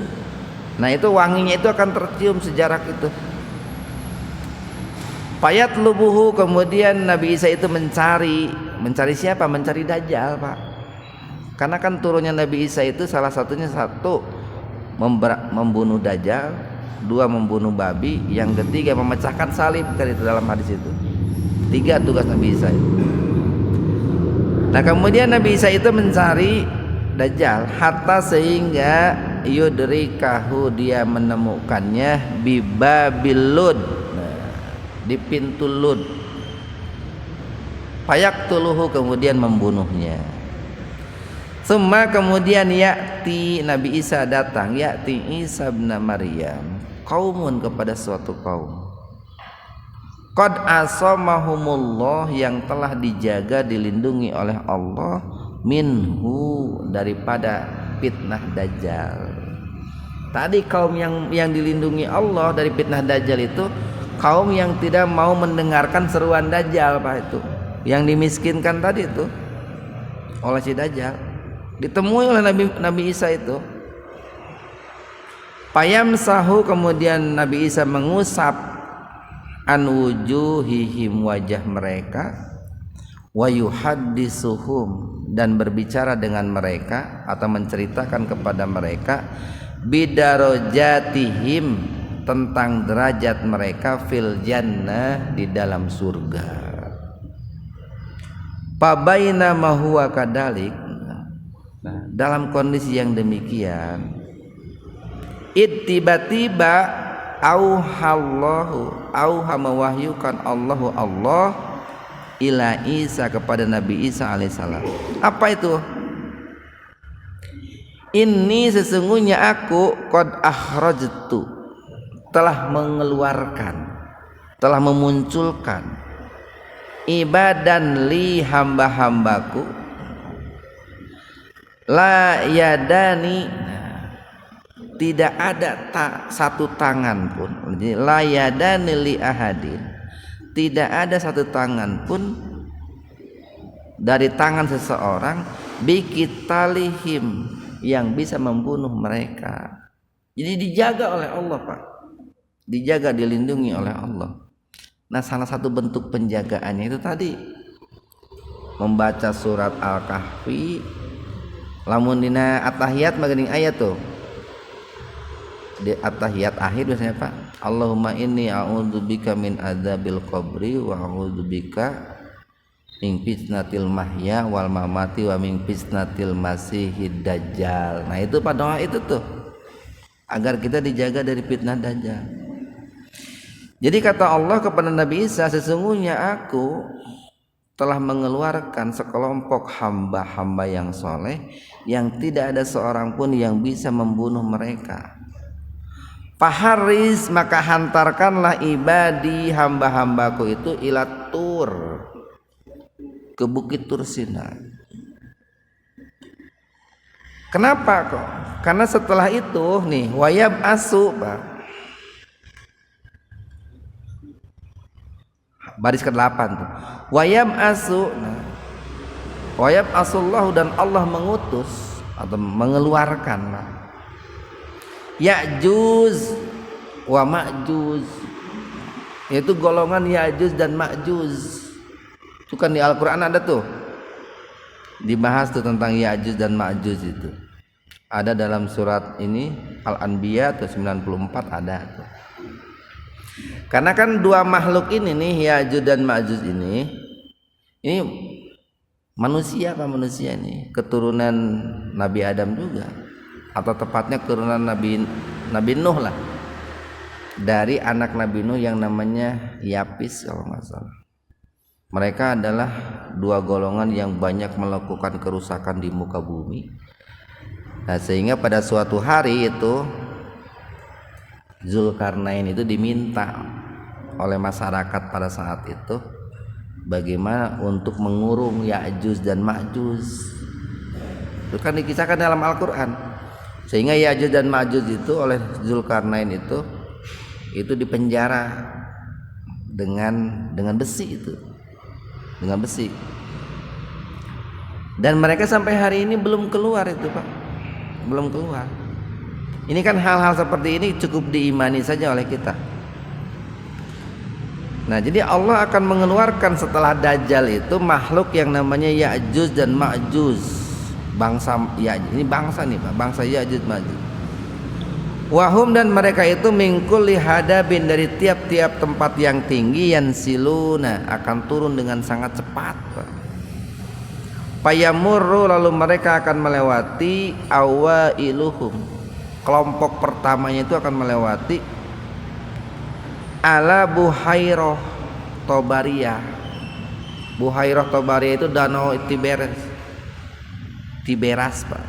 Nah itu wanginya itu akan tercium sejarak itu. Payat lubuhu, kemudian Nabi Isa itu mencari siapa? Mencari Dajjal, Pak. Karena kan turunnya Nabi Isa itu salah satunya satu membunuh Dajjal, dua membunuh babi, yang ketiga memecahkan salib, kan itu dalam hadis itu. 3 tugas Nabi Isa itu. Nah kemudian Nabi Isa itu mencari Dajjal hatta sehingga yudrikahu, dia menemukannya bibabil Lud, di pintu Lud. Fayaktuluhu, kemudian membunuhnya. Summa, kemudian ya'ti, Nabi Isa datang, ya'ti Isa bin Maryam, qaumun, kepada suatu kaum, qad asamahumullah, yang telah dijaga, dilindungi oleh Allah, minhu, daripada fitnah Dajjal. Tadi kaum yang dilindungi Allah dari fitnah Dajjal itu kaum yang tidak mau mendengarkan seruan Dajjal, Pak, itu yang dimiskinkan tadi itu oleh si Dajjal, ditemui oleh Nabi Isa itu. Payamsahu, kemudian Nabi Isa mengusap an wujuhihim, wajah mereka, wa yuhaddisuhum, dan berbicara dengan mereka atau menceritakan kepada mereka, bidarajatihim, tentang derajat mereka, fil jannah, di dalam surga. Pabaina ma huwa kadalik, dalam kondisi yang demikian, tiba-tiba auha mewahyukan Allah ila Isa, kepada Nabi Isa alaihissalam. Apa itu? Ini sesungguhnya aku qad akhrajtu, telah mengeluarkan, telah memunculkan, ibadan li, hamba-hambaku, la yadani, tidak ada satu tangan pun, la yadani li ahadin, tidak ada satu tangan pun dari tangan seseorang, biqitalihim, yang bisa membunuh mereka. Jadi dijaga oleh Allah, Pak, dijaga, dilindungi oleh Allah. Nah salah satu bentuk penjagaannya itu tadi membaca surat Al-Kahfi, lamun dina at-tahiyat maganing ayat tuh, di at-tahiyat akhir biasanya, Pak, Allahumma inni a'udzubika min adzabil qabri wa a'udzubika min fitnatil mahya wal mamati wa min fitnatil masihid dajjal. Nah itu pada doa itu tuh, agar kita dijaga dari fitnah Dajjal. Jadi kata Allah kepada Nabi Isa, sesungguhnya aku telah mengeluarkan sekelompok hamba-hamba yang soleh, yang tidak ada seorang pun yang bisa membunuh mereka. Faharis, maka hantarkanlah ibadi, hamba-hambaku itu, ila Tur, ke bukit Tur Sinai. Kenapa kok? Karena setelah itu nih, wayab asu, Pak, baris ke-8 tuh, wayab asu. Nah, wayab asullahu, dan Allah mengutus atau mengeluarkan Ya'juj wa Ma'juj, yaitu golongan Ya'juj dan Ma'juj. Itu kan di Al-Quran ada tuh, dibahas tuh tentang Ya'juj dan Ma'juj itu. Ada dalam surat ini Al-Anbiya tuh 94 ada tuh. Karena kan dua makhluk ini nih, Ya'juj dan Ma'juj ini manusia, apa manusia ini keturunan Nabi Adam juga, atau tepatnya keturunan Nabi Nuh lah, dari anak Nabi Nuh yang namanya Yapis kalau nggak salah. Mereka adalah dua golongan yang banyak melakukan kerusakan di muka bumi. Nah, sehingga pada suatu hari itu Zulkarnain itu diminta oleh masyarakat pada saat itu bagaimana untuk mengurung Ya'juj dan Ma'juj. Itu kan dikisahkan dalam Al-Quran. Sehingga Ya'juj dan Ma'juj itu oleh Zulkarnain itu dipenjara dengan besi itu, dengan besi. Dan mereka sampai hari ini belum keluar itu Pak, belum keluar. Ini kan hal-hal seperti ini cukup diimani saja oleh kita. Nah, jadi Allah akan mengeluarkan setelah Dajjal itu makhluk yang namanya Ya'juj dan Ma'juj. Bangsa Ya'juj, ini bangsa nih Pak, bangsa Ya'juj Ma'juj. Wahum, dan mereka itu mingkul lihadabin, dari tiap-tiap tempat yang tinggi, yansiluna, akan turun dengan sangat cepat Pak. Payamurru, lalu mereka akan melewati awailuhum, kelompok pertamanya itu akan melewati ala Buhairah Tobariyah. Buhairah Tobariyah itu danau Tiberas Pak.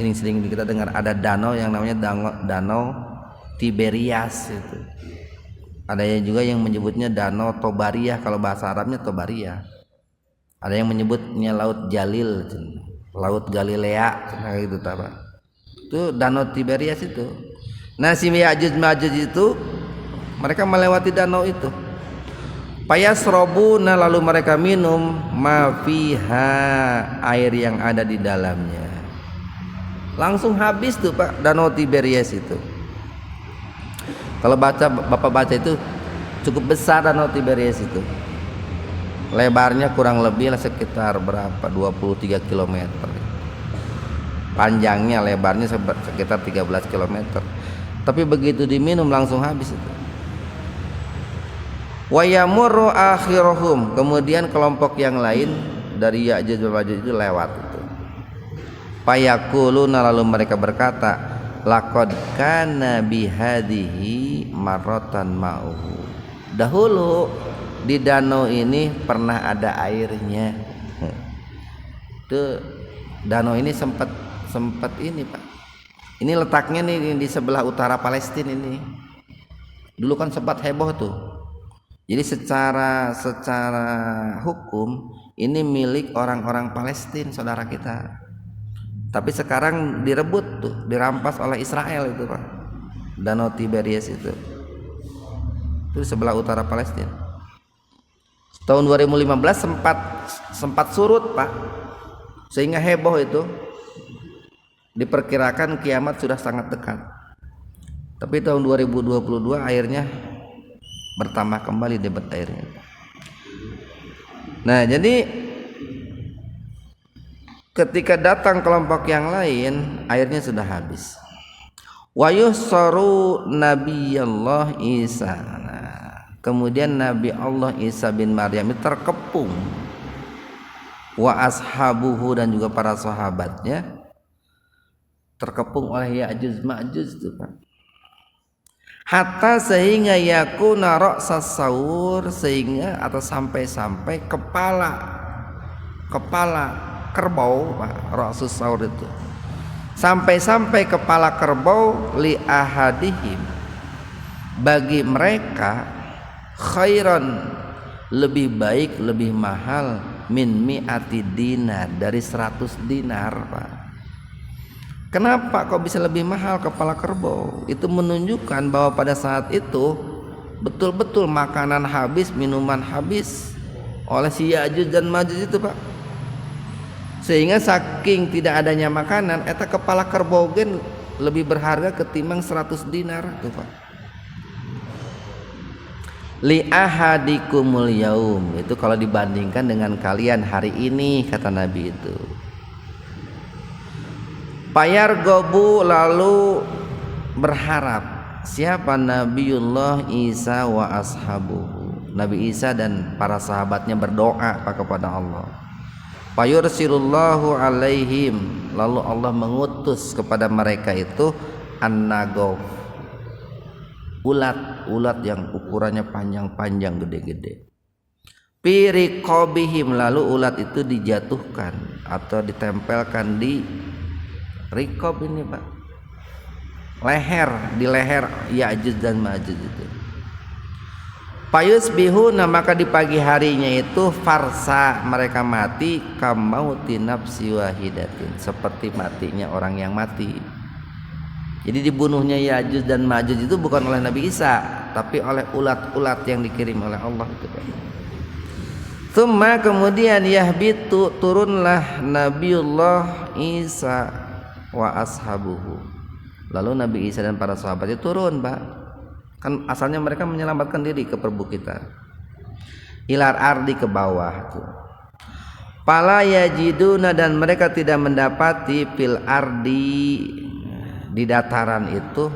Ini sering kita dengar ada danau yang namanya danau Tiberias itu. Ada yang juga yang menyebutnya danau Tobariyah, kalau bahasa Arabnya Tobariyah. Ada yang menyebutnya laut Jalil, laut Galilea, kayak gitu Pak. Itu danau Tiberias itu. Nah, si Ya'juj Ma'juj itu mereka melewati danau itu. Payasrobuna, lalu mereka minum ma fiha, air yang ada di dalamnya. Langsung habis tuh Pak, danau Tiberias itu. Kalau Bapak baca itu cukup besar danau Tiberias itu. Lebarnya kurang lebih sekitar berapa? 23 km. Panjangnya, lebarnya sekitar 13 km. Tapi begitu diminum langsung habis itu. Wa yamurru akhiruhum, kemudian kelompok yang lain dari Ya'juj dan Ma'juj itu lewat itu. Fayaquluna, lalu mereka berkata, laqad kana bihadhihi marratan ma'uhu. Dahulu di danau ini pernah ada airnya. Itu danau ini sempat ini Pak. Ini letaknya nih di sebelah utara Palestina ini. Dulu kan sempat heboh tuh. Jadi secara hukum ini milik orang-orang Palestina, saudara kita. Tapi sekarang direbut tuh, dirampas oleh Israel itu Pak. Danau Tiberias itu sebelah utara Palestina. Tahun 2015 sempat surut Pak, sehingga heboh itu. Diperkirakan kiamat sudah sangat dekat. Tapi tahun 2022 airnya bertambah kembali debit airnya. Nah, jadi ketika datang kelompok yang lain, airnya sudah habis. Wa yusaru nabiyallah Isa. Nah, kemudian Nabi Allah Isa bin Maryam terkepung, wa ashabuhu, dan juga para sahabatnya terkepung oleh Ya'juj Ma'juj itu Pak. Hatta sehingga yakuna ra'sas saur, sehingga atau sampai kepala kerbau Pak, ra'sus saur itu. Sampai kepala kerbau li ahadihim, bagi mereka khairan, lebih baik, lebih mahal, min mi'ati dinar, dari 100 dinar Pak. Kenapa kok bisa lebih mahal kepala kerbau? Itu menunjukkan bahwa pada saat itu betul-betul makanan habis, minuman habis oleh si Ya'juj dan Ma'juj itu Pak. Sehingga saking tidak adanya makanan, eta kepala kerbau gen lebih berharga ketimbang 100 dinar tuh Pak. Li ahadikumul yaum, itu kalau dibandingkan dengan kalian hari ini, kata Nabi itu. Payar gobu, lalu berharap. Siapa? Nabiullah Isa wa ashabuhu. Nabi Isa dan para sahabatnya berdoa kepada Allah. Fayursilullahu alaihim, lalu Allah mengutus kepada mereka itu an-nagof, ulat yang ukurannya panjang-panjang, gede-gede. Piriqobihim, lalu ulat itu dijatuhkan atau ditempelkan di rikob ini Pak, di leher Ya'juj dan Ma'juj itu. Payusbihuna, maka di pagi harinya itu farsa, mereka mati, kamauti nafsi wahidatin, seperti matinya orang yang mati. Jadi dibunuhnya Ya'juj dan Ma'juj itu bukan oleh Nabi Isa, tapi oleh ulat-ulat yang dikirim oleh Allah itu Pak. Tsumma kemudian yahbitu turunlah Nabiullah Isa wa ashabuhu. Lalu Nabi Isa dan para sahabatnya turun, Pak. Kan asalnya mereka menyelamatkan diri ke perbukitan. Ilar ardi ke bawah tuh. Pala yajiduna dan mereka tidak mendapati fil ardi di dataran itu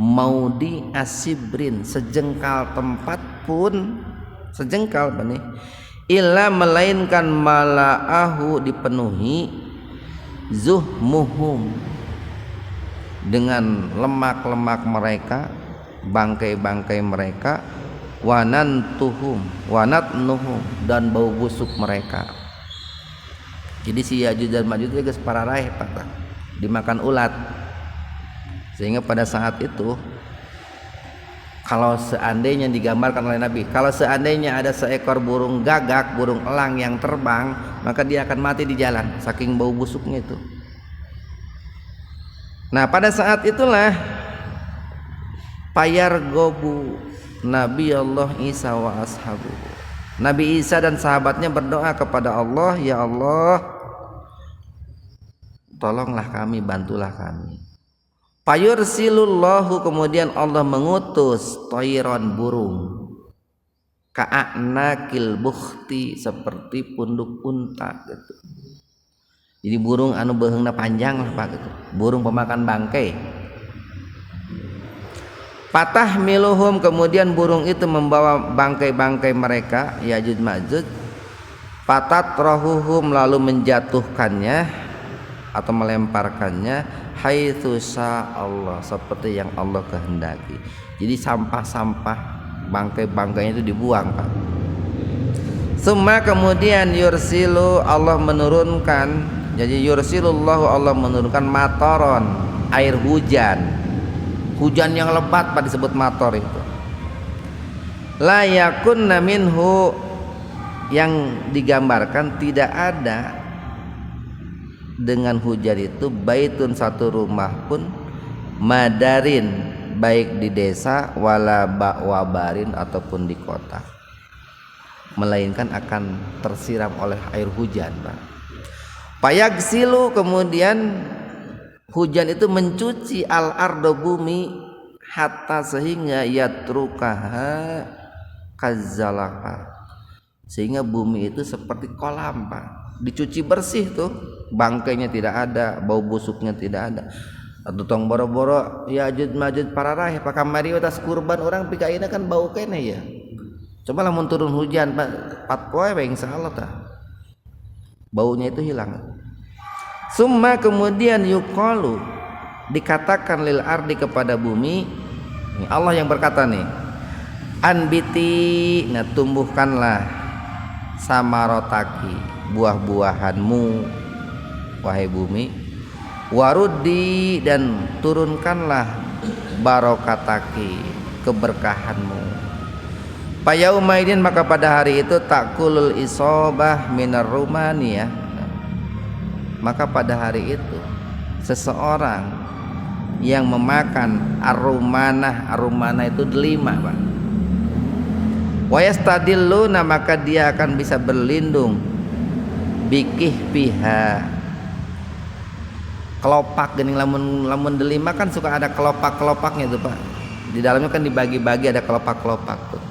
maudi asibrin sejengkal tempat pun sejengkal apa nih illa melainkan malaahu dipenuhi zuhmuhum dengan lemak-lemak mereka, bangkai-bangkai mereka, wanantuhum wanatnuhum dan bau busuk mereka. Jadi si Yajuj dan Majuj itu geus pararaeh Pak, dimakan ulat. Sehingga pada saat itu kalau seandainya digambarkan oleh Nabi, kalau seandainya ada seekor burung gagak, burung elang yang terbang, maka dia akan mati di jalan saking bau busuknya itu. Nah, pada saat itulah payar gobu Nabi Allah Isa wa ashabu. Nabi Isa dan sahabatnya berdoa kepada Allah, ya Allah, tolonglah kami, bantulah kami. Fayursilullahu kemudian Allah mengutus toiron burung ka'anakil bukhti seperti punduk unta gitu. Jadi burung anu beheungna panjang lah Pak gitu. Burung pemakan bangkai. Patah miluhum kemudian burung itu membawa bangkai-bangkai mereka Yajuj Majuj. Patat rohuhum lalu menjatuhkannya atau melemparkannya haitsu Allah seperti yang Allah kehendaki. Jadi sampah-sampah bangkai-bangkainya itu dibuang Pak. Summa kemudian yursilu Allah menurunkan, jadi yursilullahu Allah menurunkan mataron air hujan. Hujan yang lebat Pak disebut mator itu. La yakunna minhu yang digambarkan tidak ada dengan hujan itu baitun satu rumah pun madarin baik di desa wala wabarin ataupun di kota melainkan akan tersiram oleh air hujan Pak. Payagsilu kemudian hujan itu mencuci al-ardo bumi hatta sehingga yatrukaha kazzalaka sehingga bumi itu seperti kolam Pak, dicuci bersih tuh, bangkainya tidak ada, bau busuknya tidak ada. Atau tong boro-boro Yajuj Majuj pararah Pak kamari atas kurban orang pikaina kan bau kene ya. Coba lamun turun hujan Pak, 4 poe we insyaallah tah. Baunya itu hilang. Summa kemudian yuqalu dikatakan lil ardi kepada bumi, ini Allah yang berkata nih, anbiti, nah tumbuhkanlah samarotaki buah-buahanmu wahai bumi, waruddi dan turunkanlah barokataki keberkahanmu. Payaumaidin maka pada hari itu takulul isobah minar rumaniyah, maka pada hari itu seseorang yang memakan arumanah itu delima Pak. Wa yastadilluna maka dia akan bisa berlindung bikih piha kelopak geuning lamun delima kan suka ada kelopak-kelopaknya tuh Pak. Di dalamnya kan dibagi-bagi ada kelopak-kelopak tuh.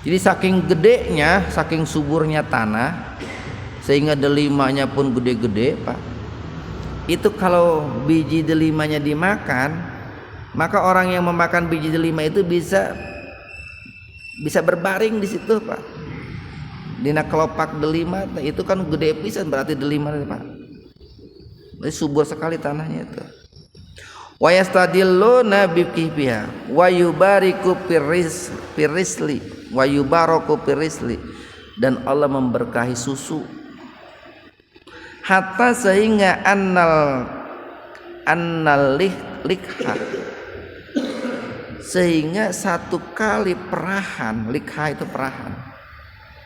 Jadi saking gedenya, saking suburnya tanah sehingga delimanya pun gede-gede Pak. Itu kalau biji delimanya dimakan, maka orang yang memakan biji delima itu bisa berbaring di situ Pak. Dina kelopak delima itu kan gede pisan berarti delima Pak. Jadi subur sekali tanahnya itu. Wa yastadilluna bikihbiha wa yubariku pirisli wa yubaraku pirisli dan Allah memberkahi susu hatta sehingga annal likha sehingga satu kali perahan, likha itu perahan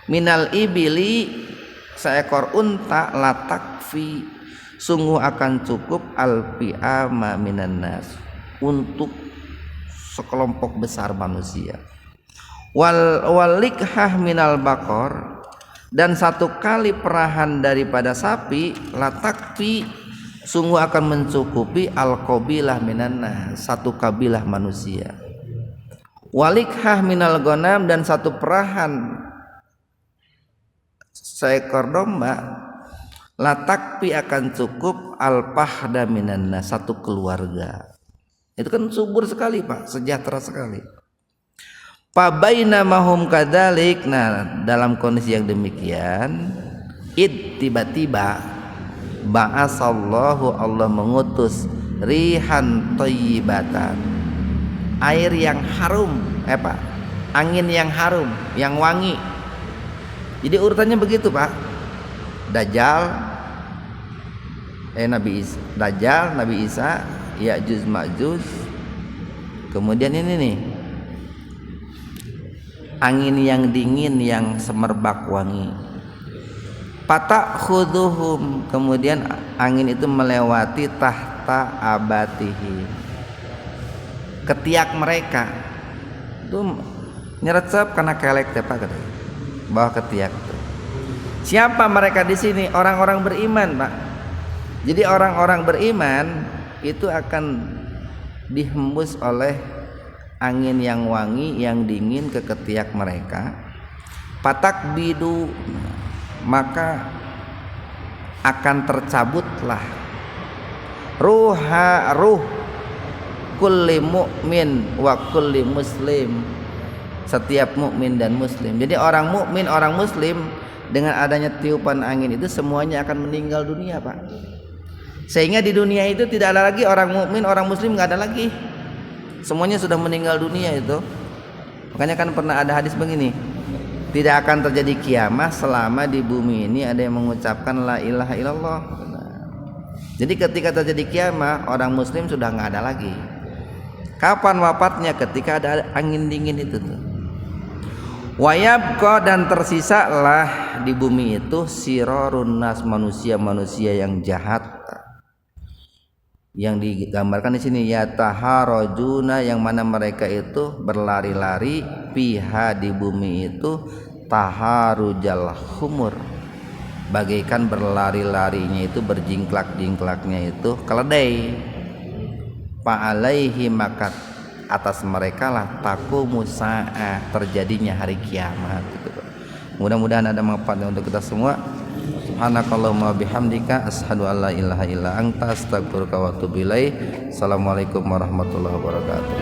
minal ibili seekor unta latakfi sungguh akan cukup alfi'ama minan nas untuk sekelompok besar manusia. Wal likhah minal bakor Dan 1 kali perahan daripada sapi latakfi sungguh akan mencukupi al-qabilah minanna 1 kabilah manusia. Walikhah minal ghanam dan 1 perahan seekor domba latakfi akan cukup al-fahda minanna 1 keluarga. Itu kan subur sekali Pak, sejahtera sekali. Pabaina mahum kadzalik. Nah, dalam kondisi yang demikian, tiba-tiba ba'asallahu Allah mengutus rihan thayyibatan, air yang harum, Pak, angin yang harum, yang wangi. Jadi urutannya begitu Pak. Dajjal, Nabi Isa, Ya'juj Ma'juj. Kemudian ini nih, angin yang dingin yang semerbak wangi. Fatakhuduhum, kemudian angin itu melewati tahta abatihi, ketiak mereka itu nyerecep karena kelek tepa katanya, bawah ketiak itu. Siapa mereka di sini? Orang-orang beriman Pak. Jadi orang-orang beriman itu akan dihembus oleh angin yang wangi yang dingin ke ketiak mereka. Fatakbidu, maka akan tercabutlah ruh kulli mu'min wa kulli muslim, setiap mukmin dan muslim. Jadi orang mukmin, orang muslim dengan adanya tiupan angin itu semuanya akan meninggal dunia Pak. Sehingga di dunia itu tidak ada lagi orang mukmin, orang muslim, nggak ada lagi. Semuanya sudah meninggal dunia itu. Makanya kan pernah ada hadis begini, tidak akan terjadi kiamat selama di bumi ini ada yang mengucapkan la ilaha illallah. Jadi ketika terjadi kiamat, orang muslim sudah nggak ada lagi. Kapan wafatnya? Ketika ada angin dingin itu tuh. Wayabqa, dan tersisalah di bumi itu sirarun nas, manusia-manusia yang jahat. Yang digambarkan di sini yataharajuna, yang mana mereka itu berlari-lari, piha di bumi itu taharujal humur, bagaikan berlari-larinya itu, berjingklak-jingklaknya itu keledai. Fa'alaihi, maka atas mereka lah taqumu sa'ah, terjadinya hari kiamat gitu. Mudah-mudahan ada manfaatnya untuk kita semua. Subhanakallahumma bihamdika asyhadu an la ilaha illa anta astaghfiruka wa atubu ilaik. Assalamualaikum warahmatullahi wabarakatuh.